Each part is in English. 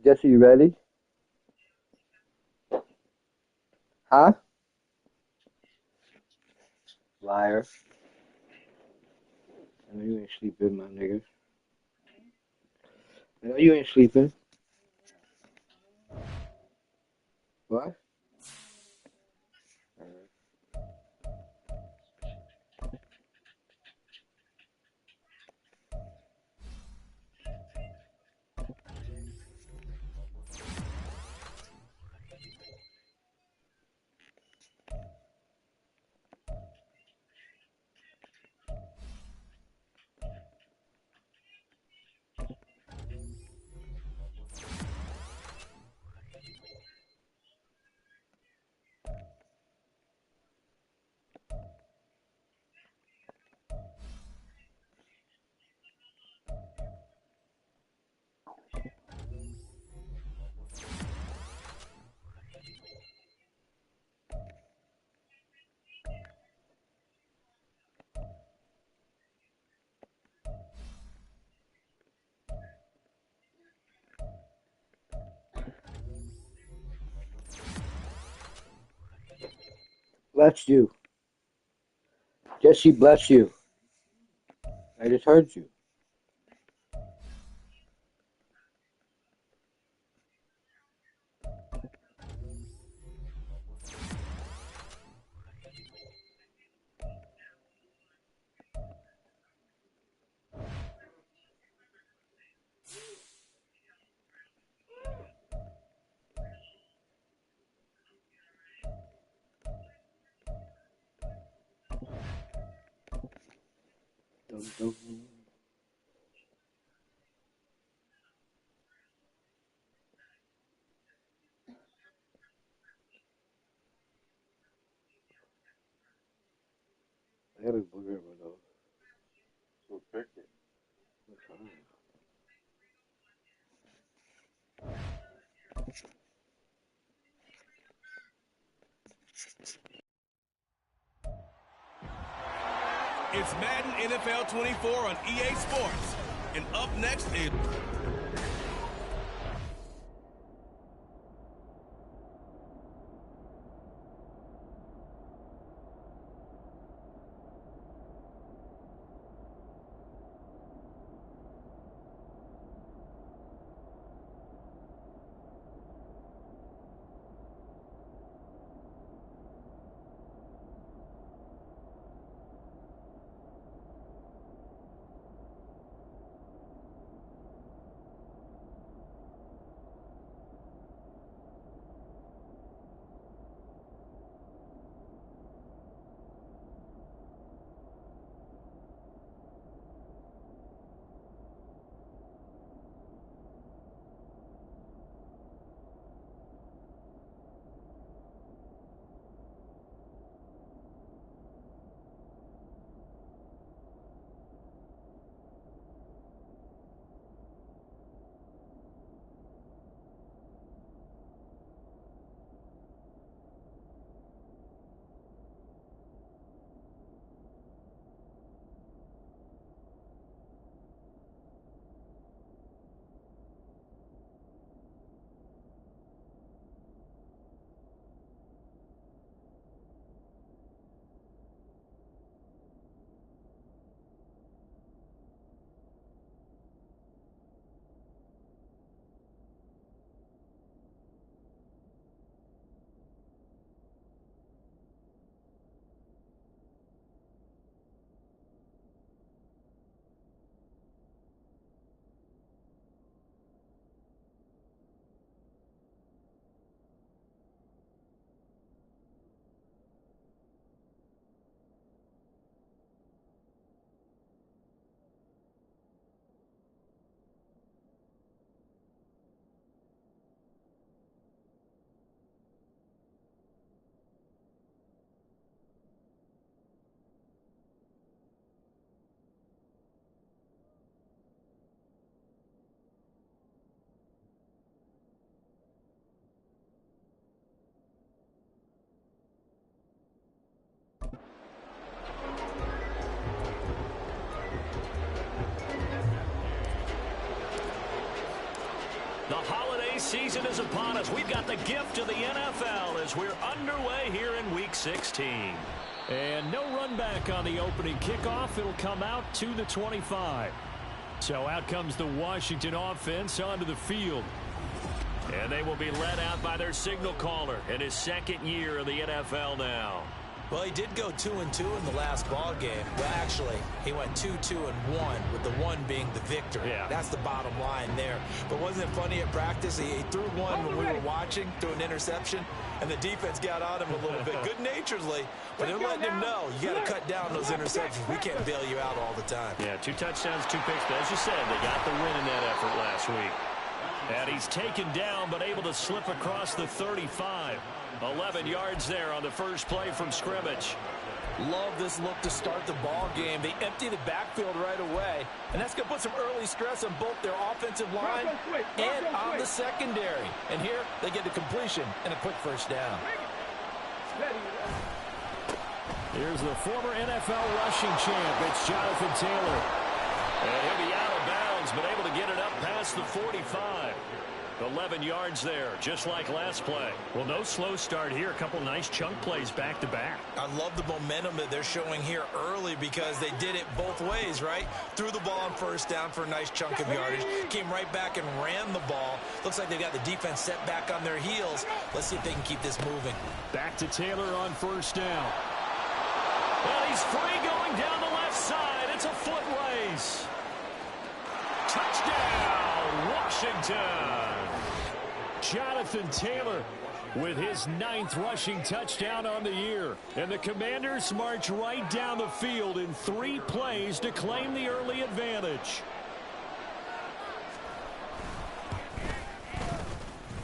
Jesse, you ready? Huh? Liar. I know you ain't sleeping, my nigga. I know you ain't sleeping. What? Bless you. Jesse, bless you. I just heard you. Dum, dum. I got a booger in my nose. So pick it. It's Madden NFL 24 on EA Sports. And up next is... season is upon us. We've got the gift of the NFL as we're underway here in Week 16. And no run back on the opening kickoff. It'll come out to the 25. So out comes the Washington offense onto the field. And they will be led out by their signal caller in his second year of the NFL now. Well, he did go 2-2 in the last ball game. Well, actually, he went 2-2-1, with the one being the victory. Yeah. That's the bottom line there. But wasn't it funny at practice? He threw one when we were watching, threw an interception, and the defense got on him a little bit, good-naturedly. But they're letting him know, you got to cut down those interceptions. We can't bail you out all the time. Yeah, 2 touchdowns, 2 picks. But as you said, they got the win in that effort last week. And he's taken down, but able to slip across the 35. 11 yards there on the first play from scrimmage. Love this look to start the ball game. They empty the backfield right away, and that's going to put some early stress on both their offensive line and on the secondary. And here they get the completion and a quick first down. Here's the former NFL rushing champ. It's Jonathan Taylor. And he'll be out of bounds, but able to get it up past the 45. 11 yards there, just like last play. Well, no slow start here. A couple nice chunk plays back-to-back. I love the momentum that they're showing here early because they did it both ways, right? Threw the ball on first down for a nice chunk of yardage. Came right back and ran the ball. Looks like they've got the defense set back on their heels. Let's see if they can keep this moving. Back to Taylor on first down. And he's free going down the left side. It's a foot race. Touchdown, Washington. Jonathan Taylor with his 9th rushing touchdown on the year. And the Commanders march right down the field in 3 plays to claim the early advantage.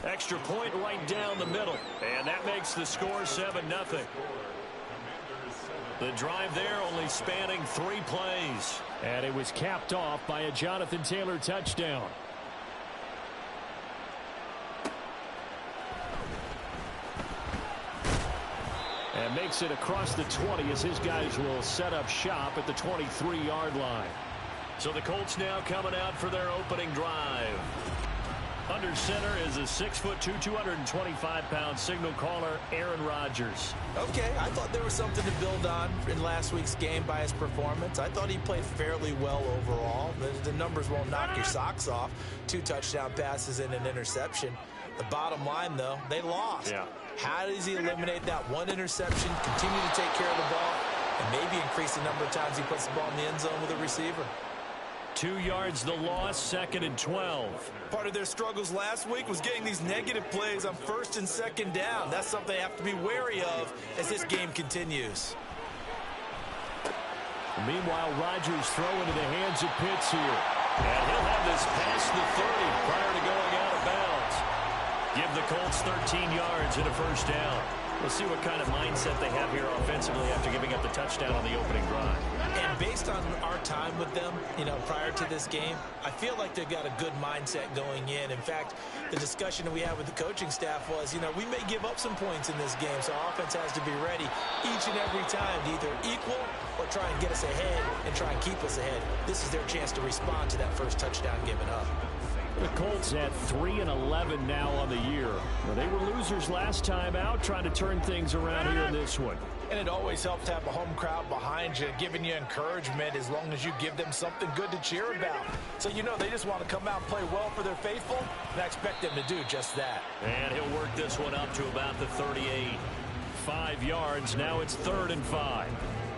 Extra point right down the middle. And that makes the score 7-0. The drive there only spanning 3 plays. And it was capped off by a Jonathan Taylor touchdown. And makes it across the 20 as his guys will set up shop at the 23-yard line. So the Colts now coming out for their opening drive. Under center is a 6'2", 225-pound signal caller, Aaron Rodgers. Okay, I thought there was something to build on in last week's game by his performance. I thought he played fairly well overall. The numbers won't knock your socks off. 2 touchdown passes and an interception. The bottom line, though, they lost. Yeah. How does he eliminate that one interception, continue to take care of the ball, and maybe increase the number of times he puts the ball in the end zone with a receiver? 2 yards the loss, 2nd and 12. Part of their struggles last week was getting these negative plays on 1st and 2nd down. That's something they have to be wary of as this game continues. Meanwhile, Rodgers throw into the hands of Pitts here. And he'll have this past the 30 prior to going out of bounds. Give the Colts 13 yards and a first down. We'll see what kind of mindset they have here offensively after giving up the touchdown on the opening drive. And based on our time with them, prior to this game, I feel like they've got a good mindset going in. In fact, the discussion that we had with the coaching staff was, we may give up some points in this game, so our offense has to be ready each and every time to either equal or try and get us ahead and try and keep us ahead. This is their chance to respond to that first touchdown given up. The Colts at 3-11 now on the year. Well, they were losers last time out, trying to turn things around here in this one. And it always helps to have a home crowd behind you, giving you encouragement as long as you give them something good to cheer about. So, they just want to come out and play well for their faithful, and I expect them to do just that. And he'll work this one up to about the 38. 5 yards. Now it's 3rd and 5.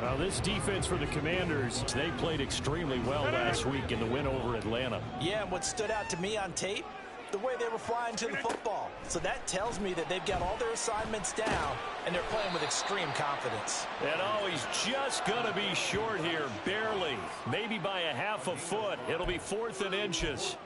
Well, this defense for the Commanders, they played extremely well last week in the win over Atlanta. Yeah, and what stood out to me on tape, the way they were flying to the football. So that tells me that they've got all their assignments down, and they're playing with extreme confidence. And he's just going to be short here, barely. Maybe by a half a foot. It'll be 4th and inches.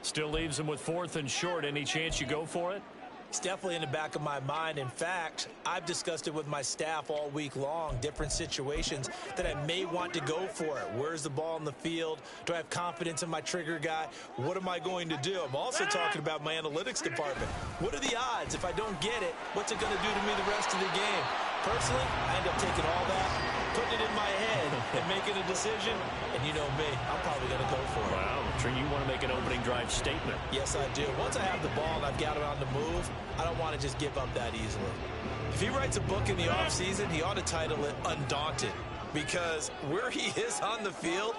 Still leaves them with 4th and short. Any chance you go for it? It's definitely in the back of my mind. In fact, I've discussed it with my staff all week long, different situations that I may want to go for it. Where's the ball in the field? Do I have confidence in my trigger guy? What am I going to do? I'm also talking about my analytics department. What are the odds? If I don't get it, what's it going to do to me the rest of the game? Personally, I end up taking all that, putting it in my head, and making a decision. And you know me, I'm probably going to go for it. Wow, Trey, you want to make an opening drive statement. Yes, I do. Once I have the ball and I've got it on the move, I don't want to just give up that easily. If he writes a book in the offseason, he ought to title it Undaunted. Because where he is on the field,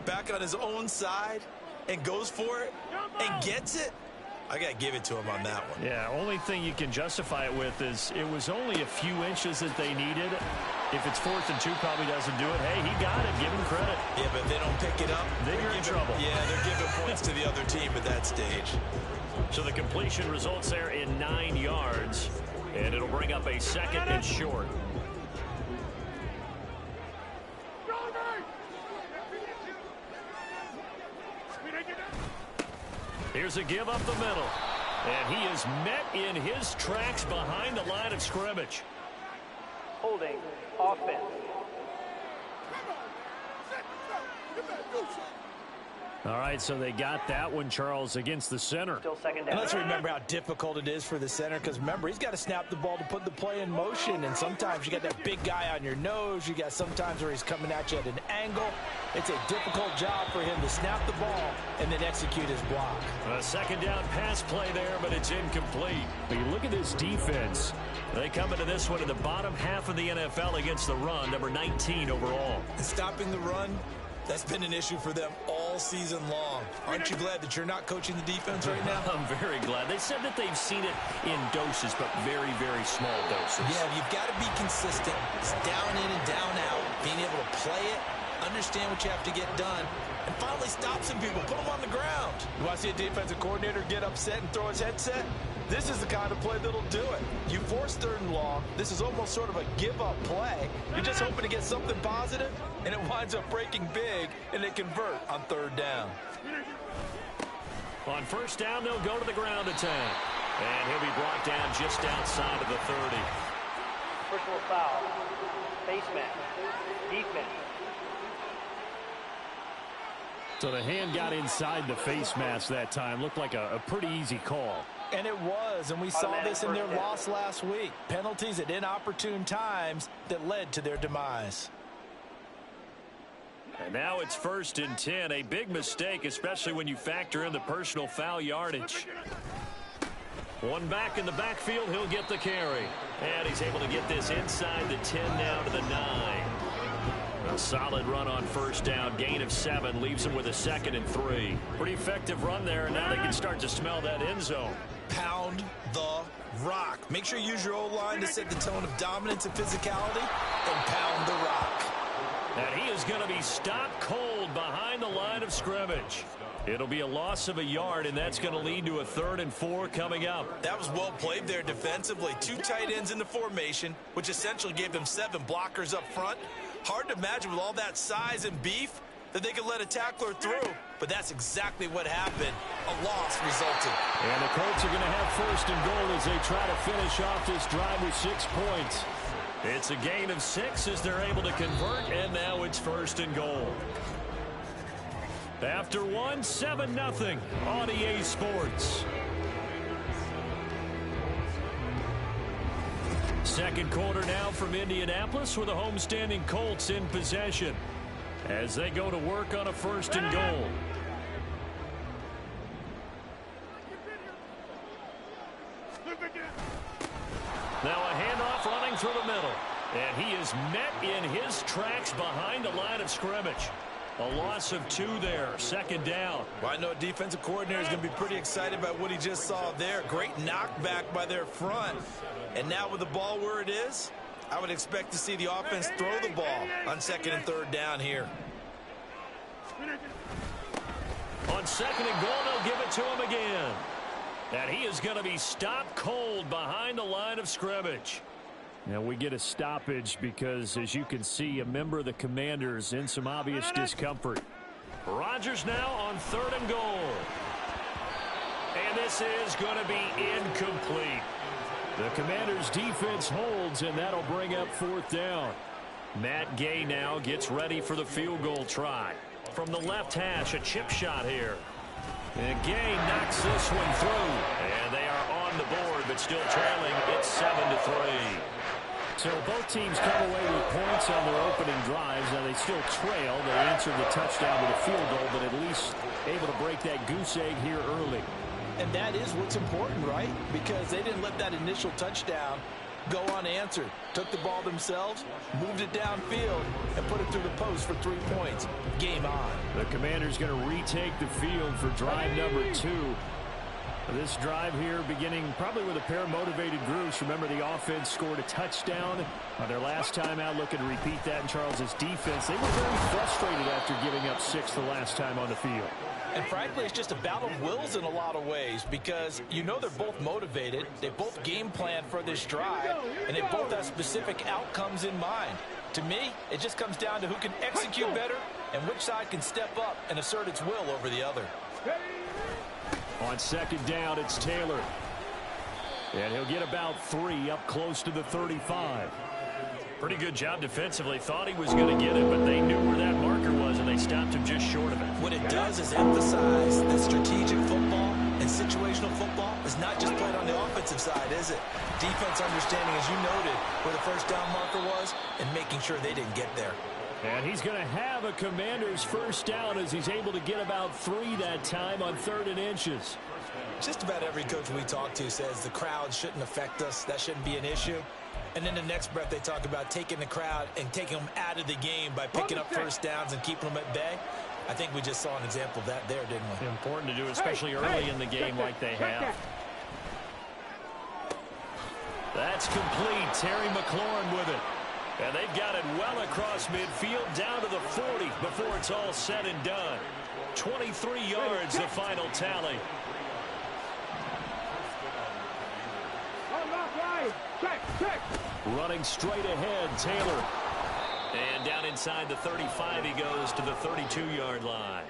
back on his own side, and goes for it, and gets it, I got to give it to him on that one. Yeah, only thing you can justify it with is it was only a few inches that they needed. If it's 4th and 2, probably doesn't do it. Hey, he got it. Give him credit. Yeah, but if they don't pick it up, then you're in trouble. Yeah, they're giving points to the other team at that stage. So the completion results there in 9 yards, and it'll bring up a 2nd and short. Here's a give up the middle. And he is met in his tracks behind the line of scrimmage. Holding offense. All right, so they got that one, Charles, against the center. Still second down. And let's remember how difficult it is for the center, because remember, he's got to snap the ball to put the play in motion, and sometimes you got that big guy on your nose. You got sometimes where he's coming at you at an angle. It's a difficult job for him to snap the ball and then execute his block. A 2nd down pass play there, but it's incomplete. But you look at this defense. They come into this one in the bottom half of the NFL against the run, number 19 overall. And stopping the run, that's been an issue for them all season long. Aren't you glad that you're not coaching the defense right now? I'm very glad. They said that they've seen it in doses, but very, very small doses. Yeah, you've got to be consistent. It's down in and down out. Being able to play it, understand what you have to get done, and finally stop some people, put them on the ground. You want to see a defensive coordinator get upset and throw his headset? This is the kind of play that'll do it. You force 3rd and long. This is almost sort of a give-up play. You're just hoping to get something positive, and it winds up breaking big, and they convert on 3rd down. On 1st down, they'll go to the ground attack. And he'll be brought down just outside of the 30. Personal foul. Face mask. Defense. So the hand got inside the face mask that time. Looked like a pretty easy call. And it was, and we saw this in their loss last week. Penalties at inopportune times that led to their demise. And now it's 1st and 10. A big mistake, especially when you factor in the personal foul yardage. One back in the backfield, he'll get the carry. And he's able to get this inside the 10 now to the 9. A solid run on 1st down. Gain of 7 leaves him with a 2nd and 3. Pretty effective run there, and now they can start to smell that end zone. Pound the rock. Make sure you use your O-line to set the tone of dominance and physicality, and pound the rock. And he is going to be stopped cold behind the line of scrimmage. It'll be a loss of a yard, and that's going to lead to a 3rd and 4 coming up. That was well played there defensively. 2 tight ends in the formation, which essentially gave them 7 blockers up front. Hard to imagine with all that size and beef that they could let a tackler through, but that's exactly what happened. A loss resulted. And the Colts are going to have 1st and goal as they try to finish off this drive with 6 points. It's a gain of 6 as they're able to convert, and now it's 1st and goal. After 1, 7-0 on EA Sports. 2nd quarter now from Indianapolis with the homestanding Colts in possession as they go to work on a 1st and goal. Now a handoff running through the middle. And he is met in his tracks behind the line of scrimmage. A loss of 2 there. 2nd down. Well, I know a defensive coordinator is going to be pretty excited about what he just saw there. Great knockback by their front. And now with the ball where it is, I would expect to see the offense throw the ball on 2nd and 3rd down here. On 2nd and goal, they'll give it to him again. And he is going to be stopped cold behind the line of scrimmage. Now we get a stoppage because, as you can see, a member of the Commanders in some obvious discomfort. Rodgers now on 3rd and goal. And this is going to be incomplete. The Commanders' defense holds, and that'll bring up 4th down. Matt Gay now gets ready for the field goal try. From the left hash, a chip shot here. And Gay knocks this one through. And they are on the board, but still trailing. It's 7-3. So both teams come away with points on their opening drives. Now they still trail. They answered the touchdown with a field goal, but at least able to break that goose egg here early. And that is what's important, right? Because they didn't let that initial touchdown go unanswered. Took the ball themselves, moved it downfield, and put it through the post for 3 points. Game on. The Commanders going to retake the field for drive number 2. This drive here beginning probably with a pair of motivated groups. Remember, the offense scored a touchdown on their last time out. Looking to repeat that in Charles's defense. They were very frustrated after giving up 6 the last time on the field. And frankly, it's just a battle of wills in a lot of ways because you know they're both motivated. They both game plan for this drive, and they both have specific outcomes in mind. To me, it just comes down to who can execute better and which side can step up and assert its will over the other. On second down, it's Taylor. And he'll get about 3 up close to the 35. Pretty good job defensively. Thought he was going to get it, but they knew where that marker was, and they stopped him just short of it. What it does is emphasize that strategic football and situational football is not just played on the offensive side, is it? Defense understanding, as you noted, where the first down marker was and making sure they didn't get there. And he's going to have a Commander's first down as he's able to get about 3 that time on 3rd and inches. Just about every coach we talk to says the crowd shouldn't affect us. That shouldn't be an issue. And then the next breath they talk about taking the crowd and taking them out of the game by picking up first downs and keeping them at bay. I think we just saw an example of that there, didn't we? Important to do, especially early in the game like they have. That's complete. Terry McLaurin with it. And they've got it well across midfield down to the 40 before it's all said and done. 23 yards, the final tally. Running straight ahead, Taylor. And down inside the 35 he goes to the 32-yard line.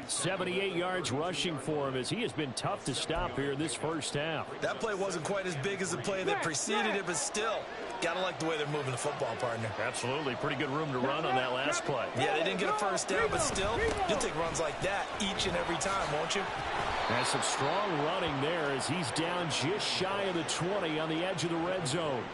78 yards rushing for him as he has been tough to stop here in this first half. That play wasn't quite as big as the play that preceded it, but still, gotta like the way they're moving the football, partner. Absolutely. Pretty good room to run on that last play. Yeah, they didn't get a first down, but still, you'll take runs like that each and every time, won't you? And some strong running there as he's down just shy of the 20 on the edge of the red zone.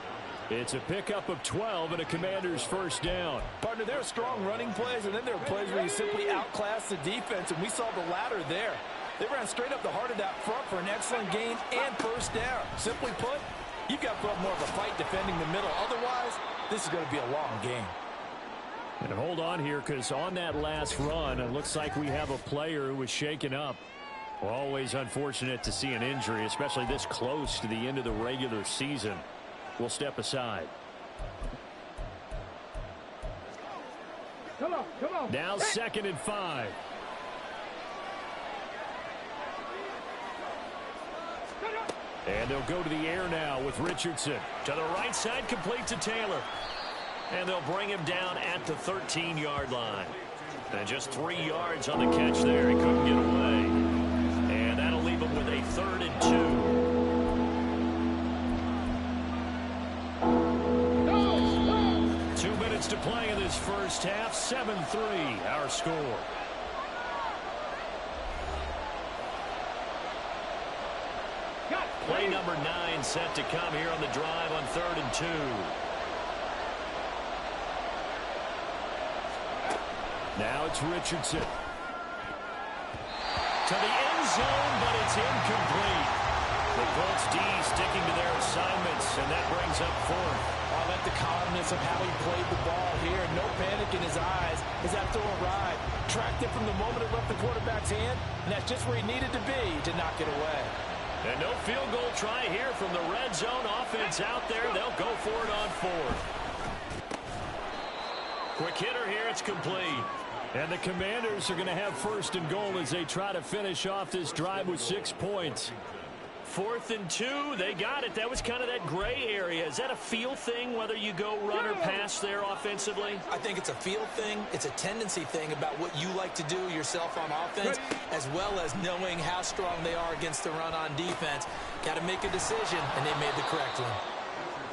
It's a pickup of 12 and a Commander's first down. Partner, there are strong running plays, and then there are plays where you simply outclass the defense, and we saw the latter there. They ran straight up the heart of that front for an excellent gain and first down. Simply put, you've got to put up more of a fight defending the middle. Otherwise, this is going to be a long game. And hold on here, because on that last run, it looks like we have a player who was shaken up. Always unfortunate to see an injury, especially this close to the end of the regular season. We'll step aside. Come on. Now 2nd and 5. And they'll go to the air now with Richardson. To the right side, complete to Taylor. And they'll bring him down at the 13-yard line. And just 3 yards on the catch there. He couldn't get away. And that'll leave him with a 3rd and 2. To play in this first half, 7-3 our score. Play number 9 set to come here on the drive on 3rd and 2. Now it's Richardson. To the end zone, but it's incomplete. The Colts D sticking to their assignments, and that brings up 4th. I like the calmness of how he played the ball here. No panic in his eyes as that throw arrived. Tracked it from the moment it left the quarterback's hand, and that's just where he needed to be to knock it away. And no field goal try here from the red zone offense out there. They'll go for it on 4th. Quick hitter here. It's complete. And the Commanders are going to have 1st and goal as they try to finish off this drive with 6 points. 4th and 2, they got it. That was kind of that gray area. Is that a feel thing, whether you go run or pass there offensively? I think it's a feel thing. It's a tendency thing about what you like to do yourself on offense, as well as knowing how strong they are against the run on defense. Got to make a decision, and they made the correct one.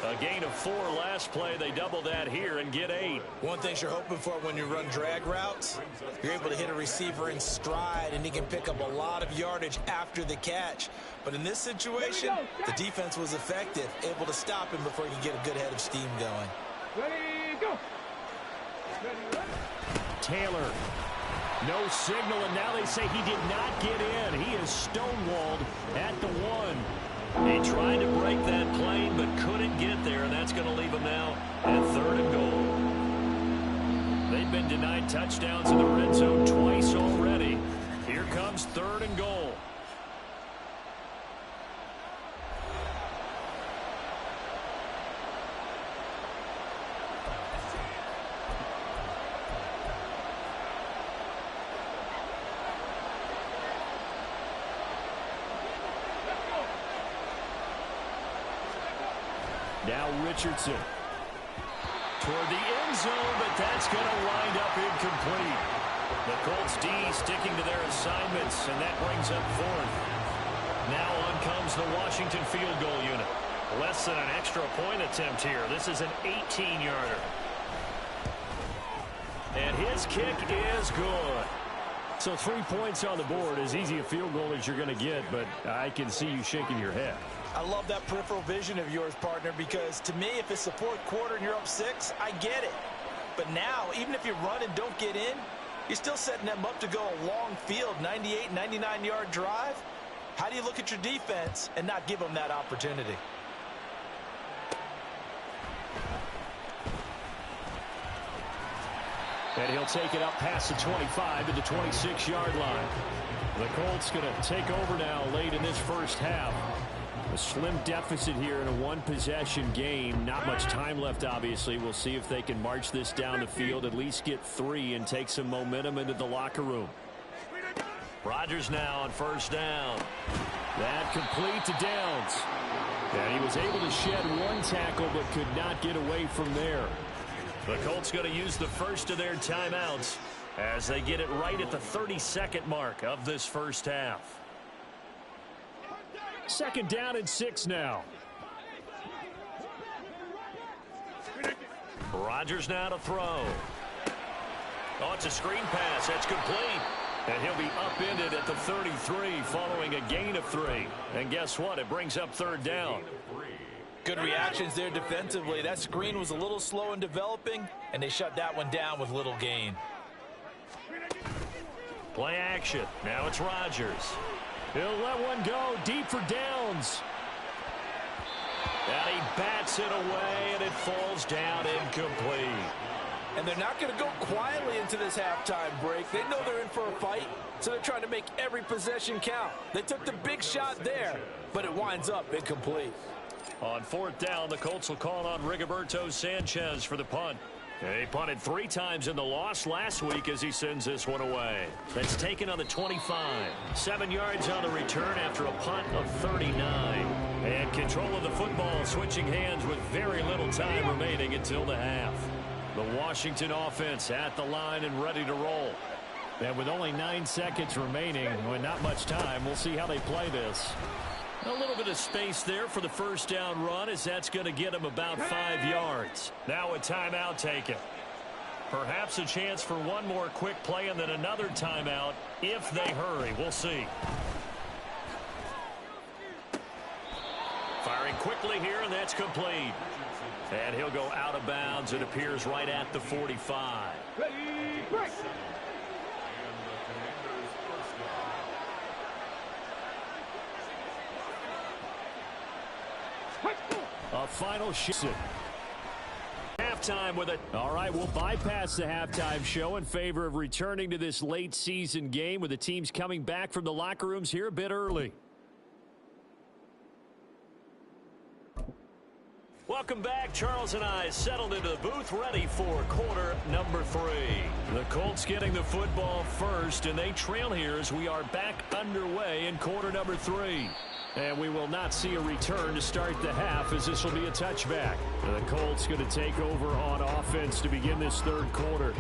A gain of 4 last play. They double that here and get 8. One thing you're hoping for when you run drag routes, you're able to hit a receiver in stride, and he can pick up a lot of yardage after the catch. But in this situation, the defense was effective, able to stop him before he could get a good head of steam going. Ready, go. Taylor. No signal, and now they say he did not get in. He is stonewalled at the 1. He tried to break that plane but couldn't get there, and that's going to leave him now at 3rd and goal. They've been denied touchdowns in the red zone twice already. Here comes 3rd and goal. Now Richardson. Toward the end zone, but that's going to wind up incomplete. The Colts D sticking to their assignments, and that brings up 4th. Now on comes the Washington field goal unit. Less than an extra point attempt here. This is an 18-yarder. And his kick is good. So 3 points on the board, as easy a field goal as you're going to get, but I can see you shaking your head. I love that peripheral vision of yours, partner, because to me, if it's the 4th quarter and you're up 6, I get it. But now, even if you run and don't get in, you're still setting them up to go a long field, 98, 99-yard drive. How do you look at your defense and not give them that opportunity? And he'll take it up past the 25 to the 26-yard line. The Colts going to take over now late in this first half. A slim deficit here in a one-possession game. Not much time left, obviously. We'll see if they can march this down the field, at least get 3, and take some momentum into the locker room. Rodgers now on 1st down. That complete to Downs. And he was able to shed 1 tackle, but could not get away from there. The Colts going to use the first of their timeouts as they get it right at the 32nd mark of this first half. 2nd down and 6 now. Rodgers now to throw. Oh, it's a screen pass. That's complete. And he'll be upended at the 33 following a gain of 3. And guess what? It brings up 3rd down. Good reactions there defensively. That screen was a little slow in developing, and they shut that one down with little gain. Play action. Now it's Rodgers. He'll let one go deep for Downs. And he bats it away, and it falls down incomplete. And they're not going to go quietly into this halftime break. They know they're in for a fight, so they're trying to make every possession count. They took the big shot there, but it winds up incomplete. On 4th down, the Colts will call on Rigoberto Sanchez for the punt. He punted 3 times in the loss last week as he sends this one away. That's taken on the 25. 7 yards on the return after a punt of 39. And control of the football switching hands with very little time remaining until the half. The Washington offense at the line and ready to roll. And with only 9 seconds remaining, with not much time, we'll see how they play this. A little bit of space there for the first down run, as that's going to get him about 5 yards. Now a timeout taken. Perhaps a chance for one more quick play and then another timeout if they hurry. We'll see. Firing quickly here, and that's complete. And he'll go out of bounds. It appears right at the 45. Ready, break. A final shot. Halftime with it. All right, we'll bypass the halftime show in favor of returning to this late season game with the teams coming back from the locker rooms here a bit early. Welcome back. Charles and I settled into the booth ready for quarter number 3. The Colts getting the football first, and they trail here as we are back underway in quarter number 3. And we will not see a return to start the half, as this will be a touchback. And the Colts going to take over on offense to begin this third quarter.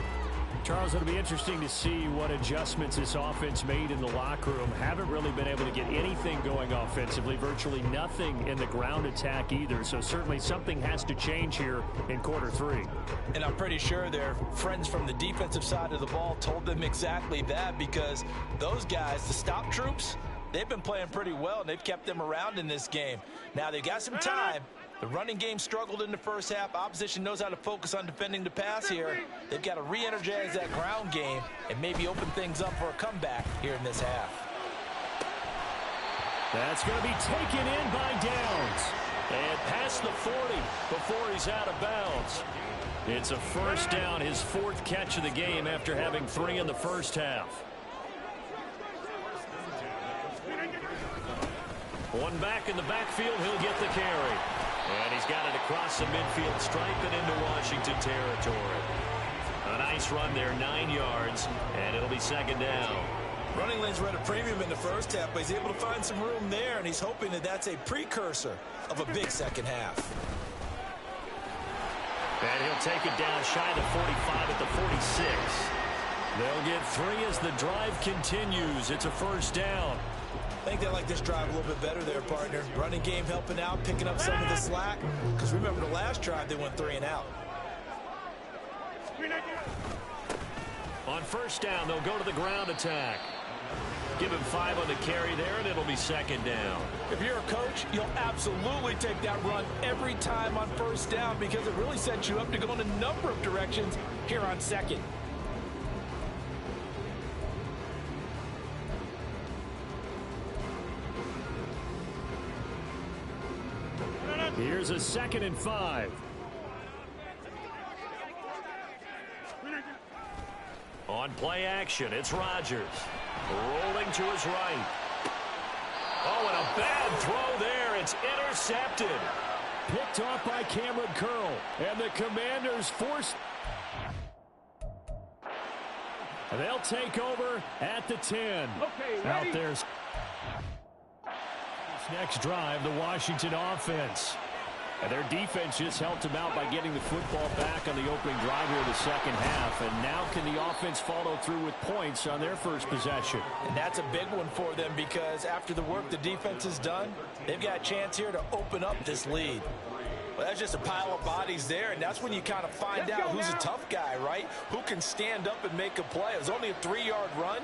Charles, it'll be interesting to see what adjustments this offense made in the locker room. Haven't really been able to get anything going offensively, virtually nothing in the ground attack either. So certainly something has to change here in quarter three. And I'm pretty sure their friends from the defensive side of the ball told them exactly that, because those guys, the stop troops, they've been playing pretty well, and they've kept them around in this game. Now they've got some time. The running game struggled in the first half. Opposition knows how to focus on defending the pass here. They've got to re-energize that ground game and maybe open things up for a comeback here in this half. That's going to be taken in by Downs. And past the 40 before he's out of bounds. It's a first down, his fourth catch of the game after having 3 in the first half. One back in the backfield, he'll get the carry. And he's got it across the midfield stripe and into Washington territory. A nice run there, 9 yards, and it'll be second down. Running lanes were at a premium in the first half, but he's able to find some room there, and he's hoping that that's a precursor of a big second half. And he'll take it down shy of the 45 at the 46. They'll get 3 as the drive continues. It's a first down. I think they like this drive a little bit better there, partner. Running game helping out, picking up some of the slack. Because remember the last drive, they went 3 and out. On first down, they'll go to the ground attack. Give him 5 on the carry there, and it'll be second down. If you're a coach, you'll absolutely take that run every time on first down, because it really sets you up to go in a number of directions here on second. Here's a 2nd and 5. On play action, it's Rodgers. Rolling to his right. Oh, and a bad throw there. It's intercepted. Picked off by Cameron Curl. And the Commanders forced. They'll take over at the 10. Okay, out there's next drive, the Washington offense. And their defense just helped them out by getting the football back on the opening drive here in the second half. And now can the offense follow through with points on their first possession? And that's a big one for them, because after the work the defense has done, they've got a chance here to open up this lead. Well, that's just a pile of bodies there, and that's when you kind of find out who's a tough guy, right? Who can stand up and make a play. It was only a 3-yard run,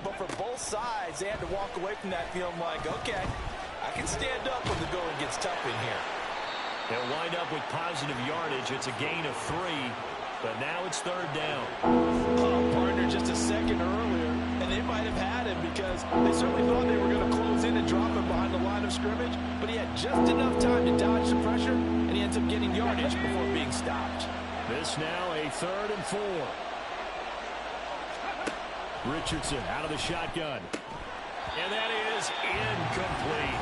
but for both sides, they had to walk away from that feeling like, okay, I can stand up when the going gets tough in here. They'll wind up with positive yardage. It's a gain of 3, but now it's third down. Partner just a second earlier, and they might have had him, because they certainly thought they were going to close in and drop him behind the line of scrimmage, but he had just enough time to dodge the pressure, and he ends up getting yardage before being stopped. This now a 3rd and 4. Richardson out of the shotgun. And that is incomplete.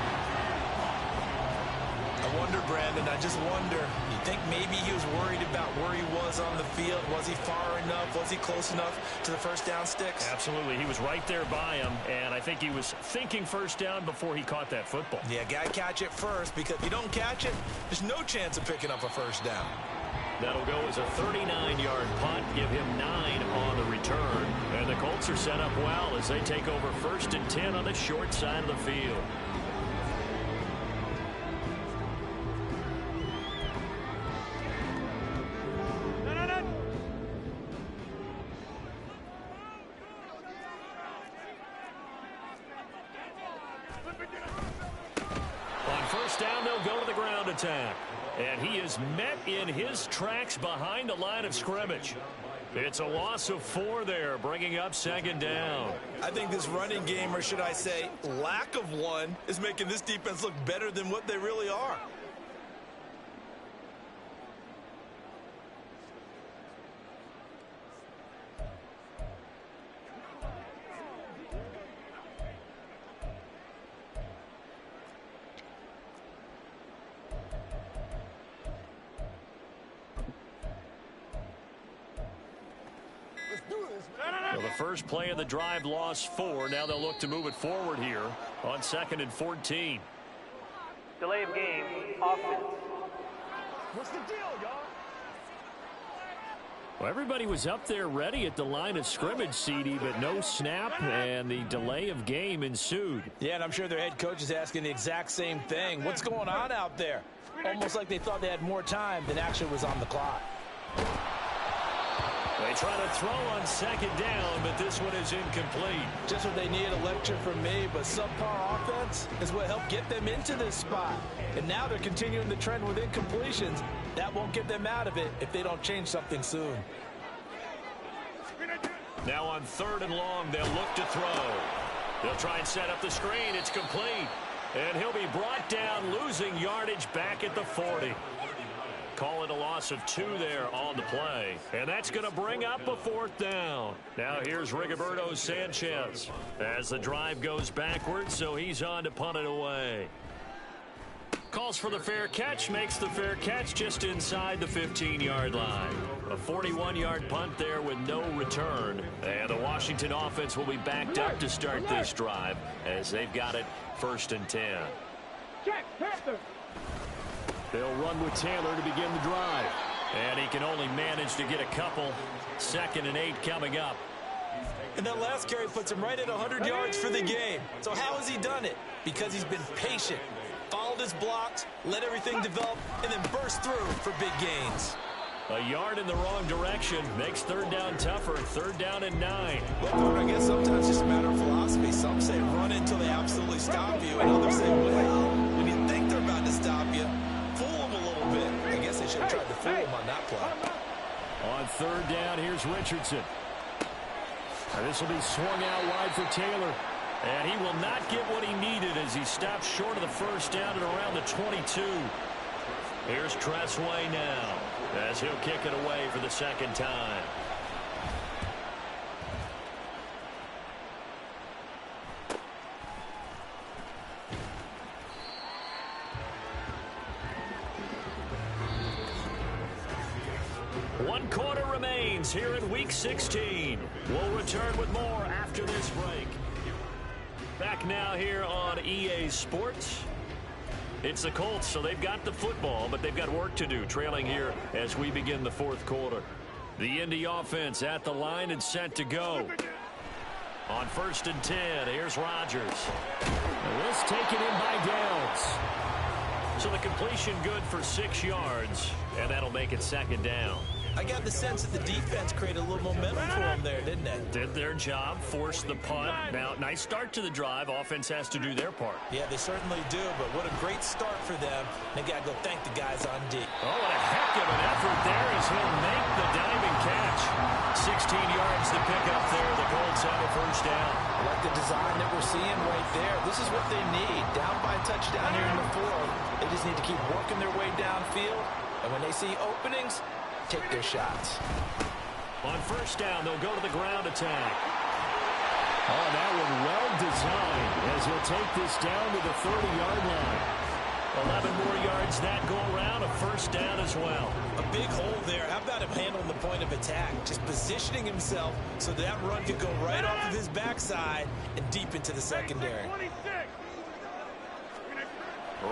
I wonder, Brandon, I just wonder, you think maybe he was worried about where he was on the field? Was he far enough? Was he close enough to the first down sticks? Absolutely. He was right there by him, and I think he was thinking first down before he caught that football. Yeah, got to catch it first, because if you don't catch it, there's no chance of picking up a first down. That'll go as a 39-yard punt, give him 9 on the return. And the Colts are set up well as they take over 1st and 10 on the short side of the field. On first down, they'll go to the ground attack. And he is met in his tracks behind the line of scrimmage. It's a loss of 4 there, bringing up second down. I think this running game, or should I say lack of one, is making this defense look better than what they really are. Well, the first play of the drive lost 4. Now they'll look to move it forward here on 2nd and 14. Delay of game, offense. What's the deal, y'all? Well, everybody was up there ready at the line of scrimmage, CD, but no snap, and the delay of game ensued. Yeah, and I'm sure their head coach is asking the exact same thing. What's going on out there? Almost like they thought they had more time than actually was on the clock. They try to throw on second down, but this one is incomplete. Just what they needed, a lecture from me, but subpar offense is what helped get them into this spot. And now they're continuing the trend with incompletions. That won't get them out of it if they don't change something soon. Now on 3rd and long, they'll look to throw. They'll try and set up the screen. It's complete. And he'll be brought down, losing yardage back at the 40. Call it a loss of 2 there on the play. And that's going to bring up a 4th down. Now here's Rigoberto Sanchez as the drive goes backwards, so he's on to punt it away. Calls for the fair catch, makes the fair catch just inside the 15-yard line. A 41-yard punt there with no return. And the Washington offense will be backed up to start this drive as they've got it 1st and 10. Check, Panther. They'll run with Taylor to begin the drive. And he can only manage to get a couple. 2nd and 8 coming up. And that last carry puts him right at 100 yards for the game. So how has he done it? Because he's been patient, followed his blocks, let everything develop, and then burst through for big gains. A yard in the wrong direction makes 3rd down tougher. 3rd down and 9. Well, I guess sometimes it's just a matter of philosophy. Some say run until they absolutely stop you, and others say, well, when you think they're about to stop you, fool them a little bit. I guess they should have tried to fool them on that play. On 3rd down, here's Richardson. And this will be swung out wide for Taylor. And he will not get what he needed as he stops short of the 1st down at around the 22. Here's Tressway now as he'll kick it away for the 2nd time. One quarter remains here in Week 16. We'll return with more after this break. Back now here on EA Sports. It's the Colts, so they've got the football, but they've got work to do, trailing here as we begin the 4th quarter. The Indy offense at the line and set to go. On 1st and 10, here's Rodgers. This taken in by Downs. So the completion good for 6 yards, and that'll make it 2nd down. I got the sense that the defense created a little momentum for them there, didn't they? Did their job, forced the punt. Now, nice start to the drive. Offense has to do their part. Yeah, they certainly do, but what a great start for them. They got to go thank the guys on D. Oh, what a heck of an effort there as he'll make the diving catch. 16 yards to pick up there. The Colts have a 1st down. I like the design that we're seeing right there. This is what they need. Down by a touchdown here in the 4th. They just need to keep working their way downfield, and when they see openings, take their shots. On 1st down, they'll go to the ground attack. Oh, that one well designed as he'll take this down to the 30-yard line. 11 more yards that go around, a 1st down as well. A big hole there. How about him handling the point of attack? Just positioning himself so that run could go right off of his backside and deep into the secondary.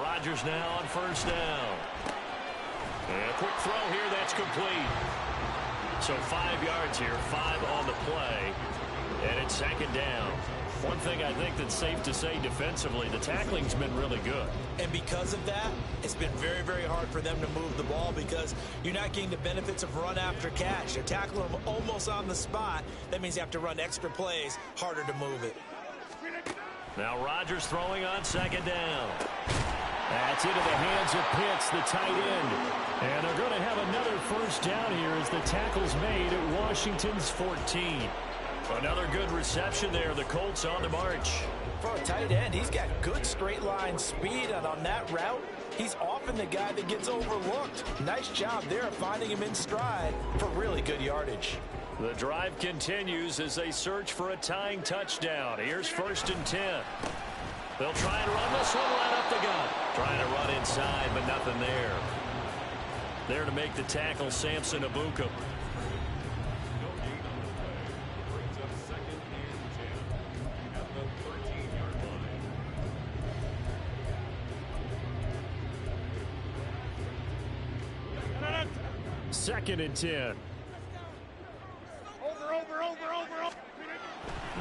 Rodgers now on 1st down. And a quick throw here, that's complete. So 5 yards here, 5 on the play. And it's 2nd down. One thing I think that's safe to say defensively, the tackling's been really good. And because of that, it's been very, very hard for them to move the ball because you're not getting the benefits of run after catch. They're tackling them almost on the spot. That means you have to run extra plays, harder to move it. Now Rodgers throwing on 2nd down. That's into the hands of Pitts, the tight end. And they're going to have another 1st down here as the tackle's made at Washington's 14. Another good reception there. The Colts on the march. For a tight end, he's got good straight line speed, and on that route, he's often the guy that gets overlooked. Nice job there finding him in stride for really good yardage. The drive continues as they search for a tying touchdown. Here's 1st and 10. They'll try and run this one right up the gut. Trying to run inside, but nothing there. There to make the tackle, Samson Abuka. Second and 10.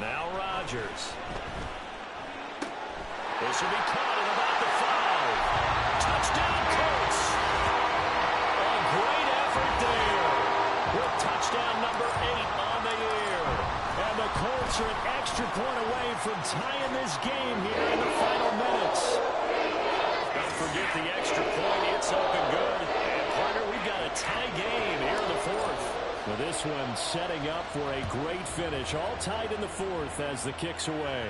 Now Rodgers. This will be caught at about the 5. Touchdown, Colts. A great effort there. With touchdown number 8 on the year. And the Colts are an extra point away from tying this game here in the final minutes. Don't forget the extra point. It's up and good. And, partner, we've got a tie game here in the 4th. Well, this one setting up for a great finish. All tied in the 4th as the kick's away.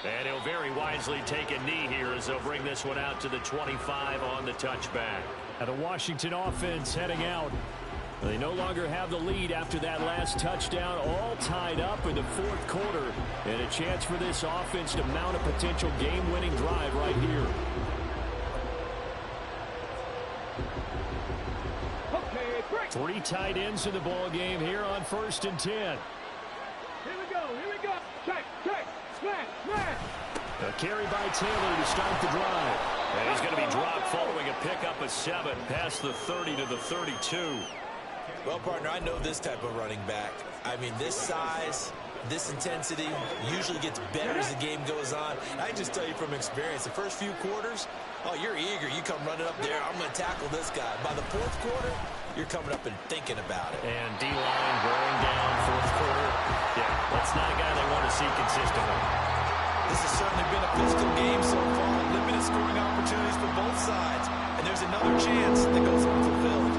And he'll very wisely take a knee here as they'll bring this one out to the 25 on the touchback. And the Washington offense heading out. They no longer have the lead after that last touchdown, all tied up in the 4th quarter. And a chance for this offense to mount a potential game-winning drive right here. Okay, break. 3 tight ends in the ball game here on 1st and 10. Here we go. Check, smash, smash. A carry by Taylor to start the drive. And he's going to be dropped following a pickup of 7 past the 30 to the 32. Well, partner, I know this type of running back. I mean, this size, this intensity usually gets better as the game goes on. I just tell you from experience, the first few quarters, oh, you're eager. You come running up there, I'm going to tackle this guy. By the 4th quarter, you're coming up and thinking about it. And D-line wearing down 4th quarter. Yeah, that's not a guy they want to see consistently. This has certainly been a physical game so far. Limited scoring opportunities for both sides. And there's another chance that goes unfulfilled.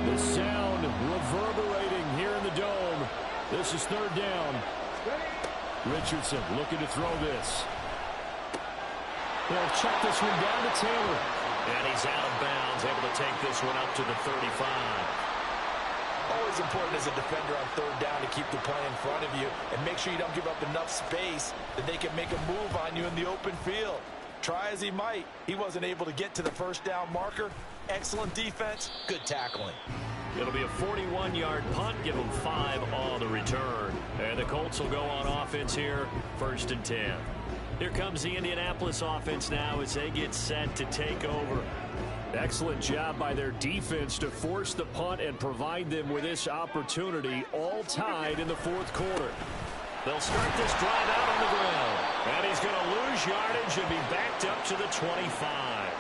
The sound reverberating here in the dome. This is 3rd down. Richardson looking to throw this. They'll check this one down to Taylor. And he's out of bounds, able to take this one up to the 35. Always important as a defender on 3rd down to keep the play in front of you and make sure you don't give up enough space that they can make a move on you in the open field. Try as he might, he wasn't able to get to the 1st down marker. Excellent defense, good tackling. It'll be a 41-yard punt, give them 5 on the return. And the Colts will go on offense here, 1st and 10. Here comes the Indianapolis offense now as they get set to take over. Excellent job by their defense to force the punt and provide them with this opportunity, all tied in the 4th quarter. They'll start this drive out on the ground. And he's going to lose yardage and be backed up to the 25.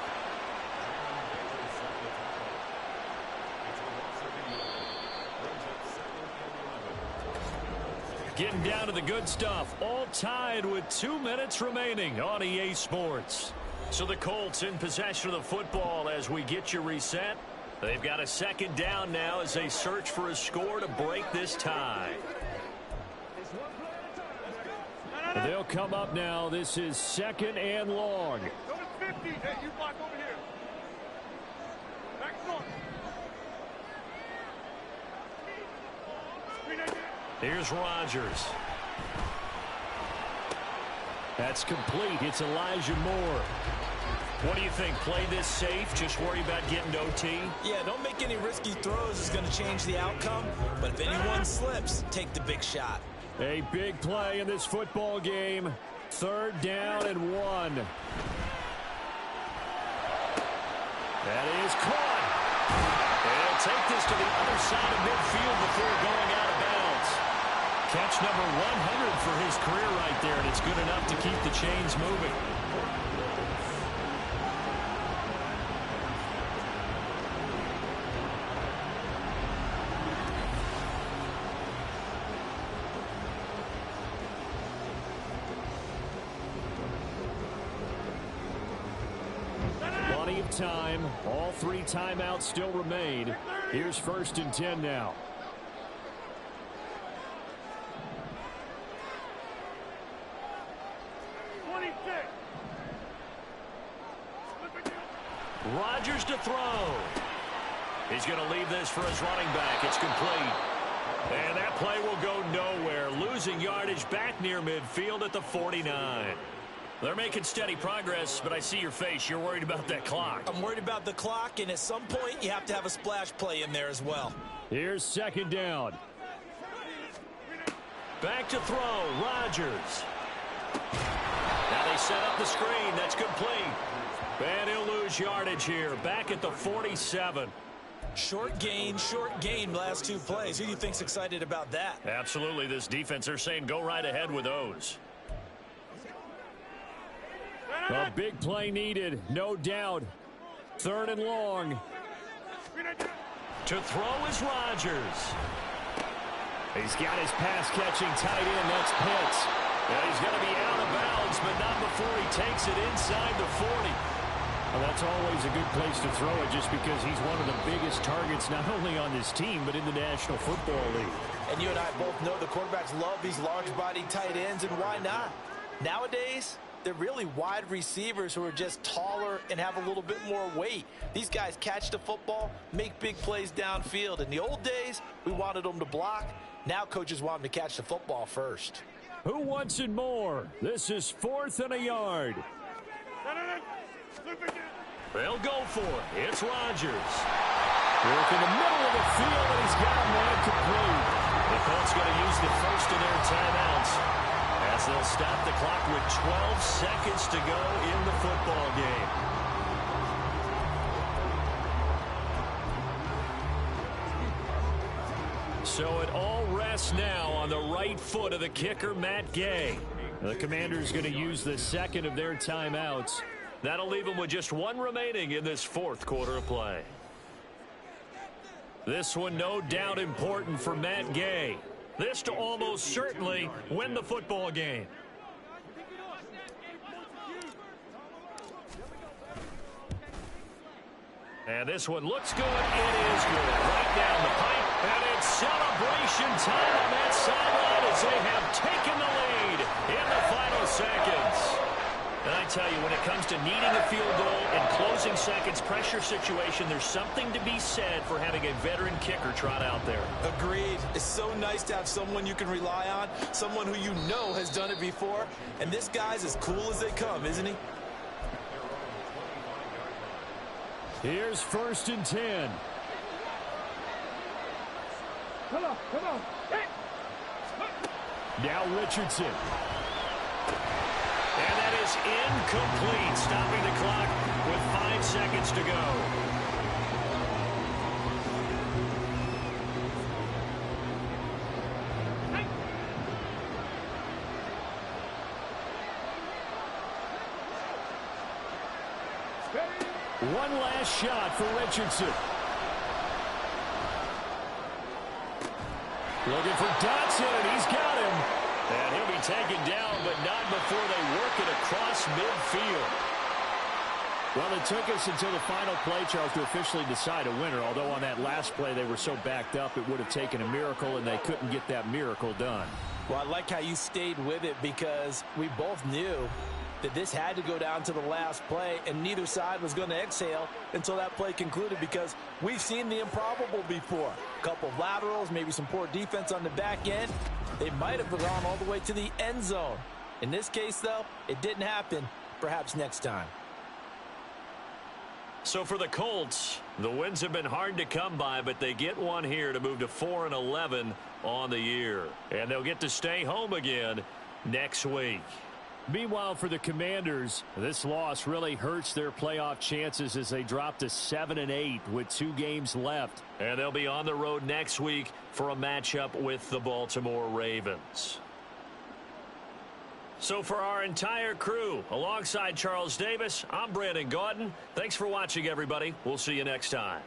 Getting down to the good stuff, all tied with 2 minutes remaining on EA Sports. So the Colts in possession of the football as we get you reset. They've got a 2nd down now as they search for a score to break this tie. They'll come up now. This is 2nd and long. Number 50. Hey, you block over here. Back north. Here's Rodgers. That's complete. It's Elijah Moore. What do you think? Play this safe? Just worry about getting to OT? Yeah, don't make any risky throws. It's going to change the outcome. But if anyone slips, take the big shot. A big play in this football game. 3rd down and 1. That is caught. They'll take this to the other side of midfield before going out of bounds. Catch number 100 for his career right there, and it's good enough to keep the chains moving. Plenty of time. All 3 timeouts still remain. Here's 1st and 10 now. Rodgers to throw. He's going to leave this for his running back. It's complete. And that play will go nowhere. Losing yardage back near midfield at the 49. They're making steady progress, but I see your face. You're worried about that clock. I'm worried about the clock, and at some point, you have to have a splash play in there as well. Here's 2nd down. Back to throw. Rodgers. Now they set up the screen. That's complete. And he'll lose yardage here. Back at the 47. Short gain, last 2 plays. Who do you think's excited about that? Absolutely, this defense, they're saying go right ahead with those. A big play needed, no doubt. 3rd and long. To throw is Rodgers. He's got his pass-catching tight end. That's Pitts. Yeah, he's going to be out of bounds, but not before he takes it inside the 40. Well, that's always a good place to throw it just because he's one of the biggest targets not only on this team but in the National Football League. And you and I both know the quarterbacks love these large-body tight ends, and why not? Nowadays, they're really wide receivers who are just taller and have a little bit more weight. These guys catch the football, make big plays downfield. In the old days, we wanted them to block. Now coaches want them to catch the football first. Who wants it more? This is 4th and a yard. They'll go for it. It's Rodgers. Work in the middle of the field, and he's got a man complete. The Colts going to use the first of their timeouts as they'll stop the clock with 12 seconds to go in the football game. So it all rests now on the right foot of the kicker, Matt Gay. The Commanders going to use the second of their timeouts. That'll leave them with just 1 remaining in this 4th quarter of play. This one no doubt important for Matt Gay. This to almost certainly win the football game. And this one looks good. It is good. Right down the pipe. And it's celebration time on that sideline as they have taken the lead in the final seconds. And I tell you, when it comes to needing a field goal and closing seconds, pressure situation, there's something to be said for having a veteran kicker trot out there. Agreed. It's so nice to have someone you can rely on, someone who you know has done it before. And this guy's as cool as they come, isn't he? Here's 1st and 10. Come on. Hey. Now Richardson. And that is incomplete, stopping the clock with 5 seconds to go. One last shot for Richardson. Looking for Dotson, and he's got him. And he'll be taken down, but not before they work it across midfield. Well, it took us until the final play, Charles, to officially decide a winner. Although on that last play they were so backed up, it would have taken a miracle, and they couldn't get that miracle done. Well, I like how you stayed with it because we both knew that this had to go down to the last play, and neither side was going to exhale until that play concluded because we've seen the improbable before. A couple of laterals, maybe some poor defense on the back end. They might have gone all the way to the end zone. In this case, though, it didn't happen. Perhaps next time. So for the Colts, the wins have been hard to come by, but they get one here to move to 4-11 on the year. And they'll get to stay home again next week. Meanwhile, for the Commanders, this loss really hurts their playoff chances as they drop to 7-8 with 2 games left. And they'll be on the road next week for a matchup with the Baltimore Ravens. So for our entire crew, alongside Charles Davis, I'm Brandon Gaudin. Thanks for watching, everybody. We'll see you next time.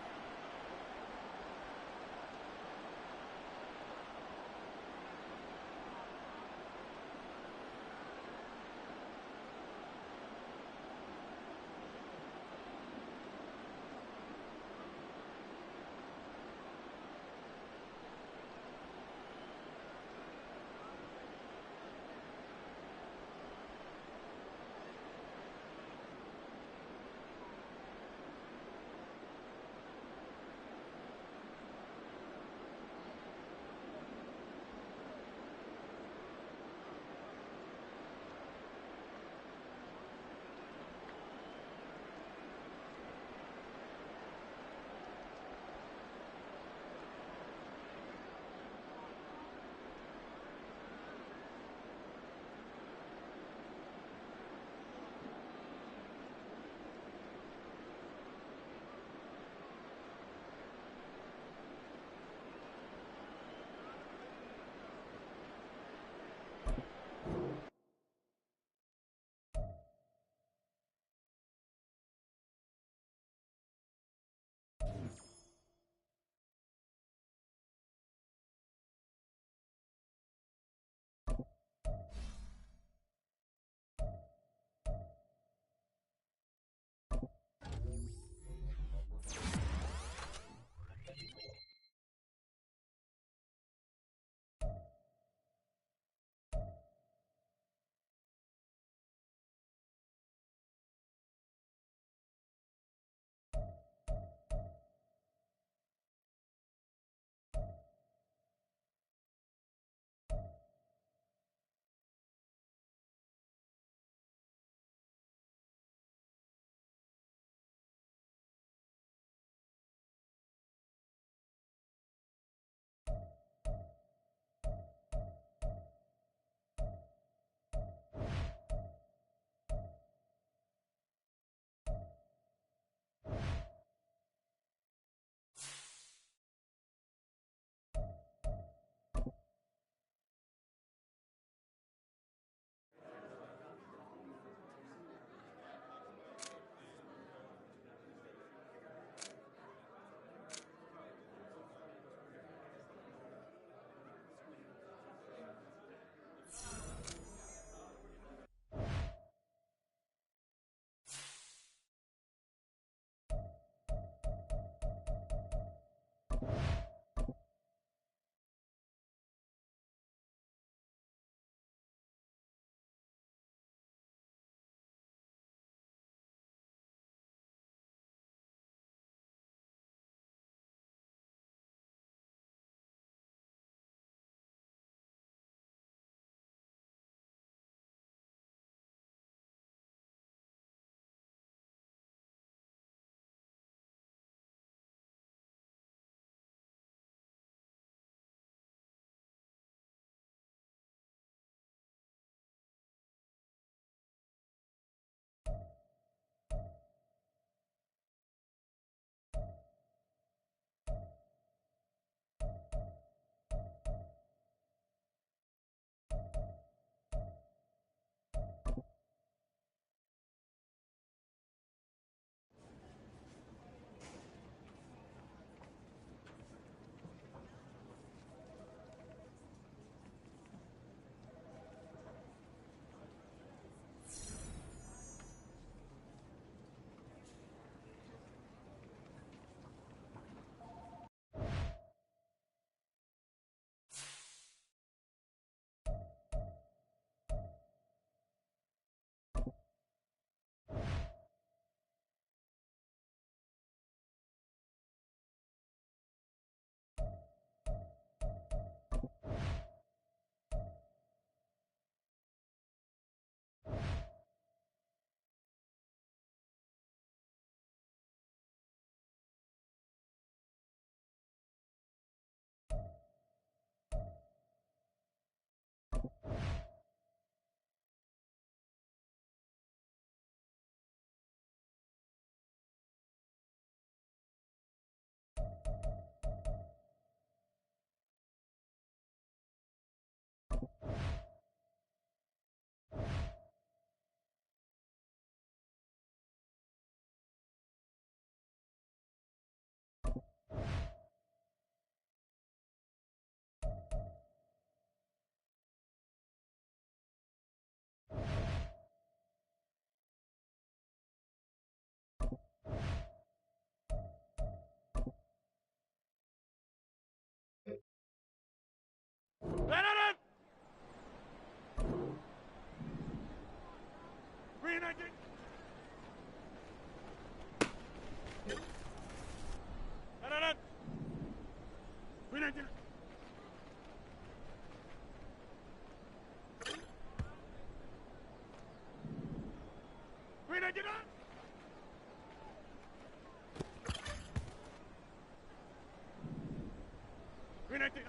319.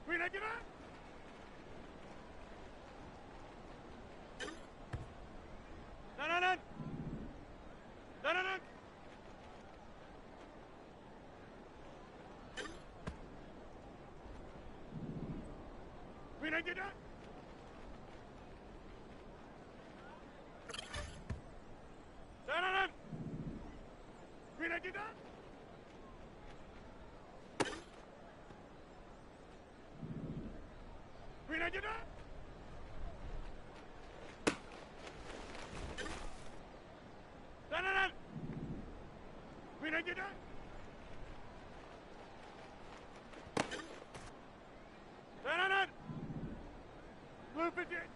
399. 999. 999. 399. 799. 399. 399. 799. 399. 799. Blue 58.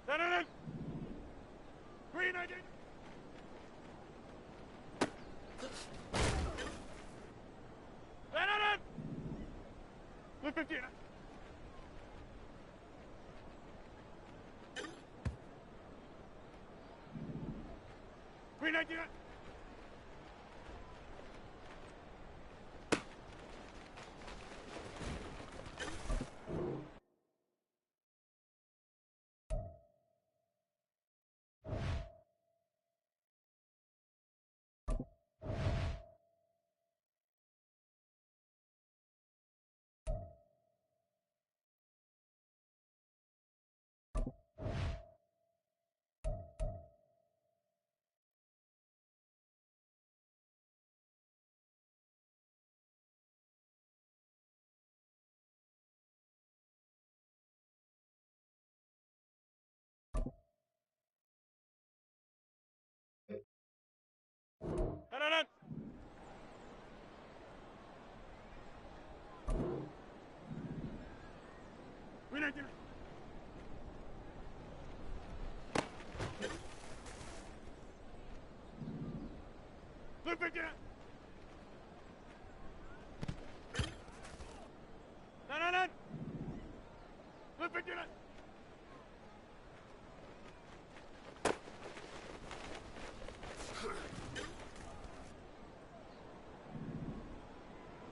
799. 399. 799. Blue 58. 399. 799. 399. 259. 999. 259.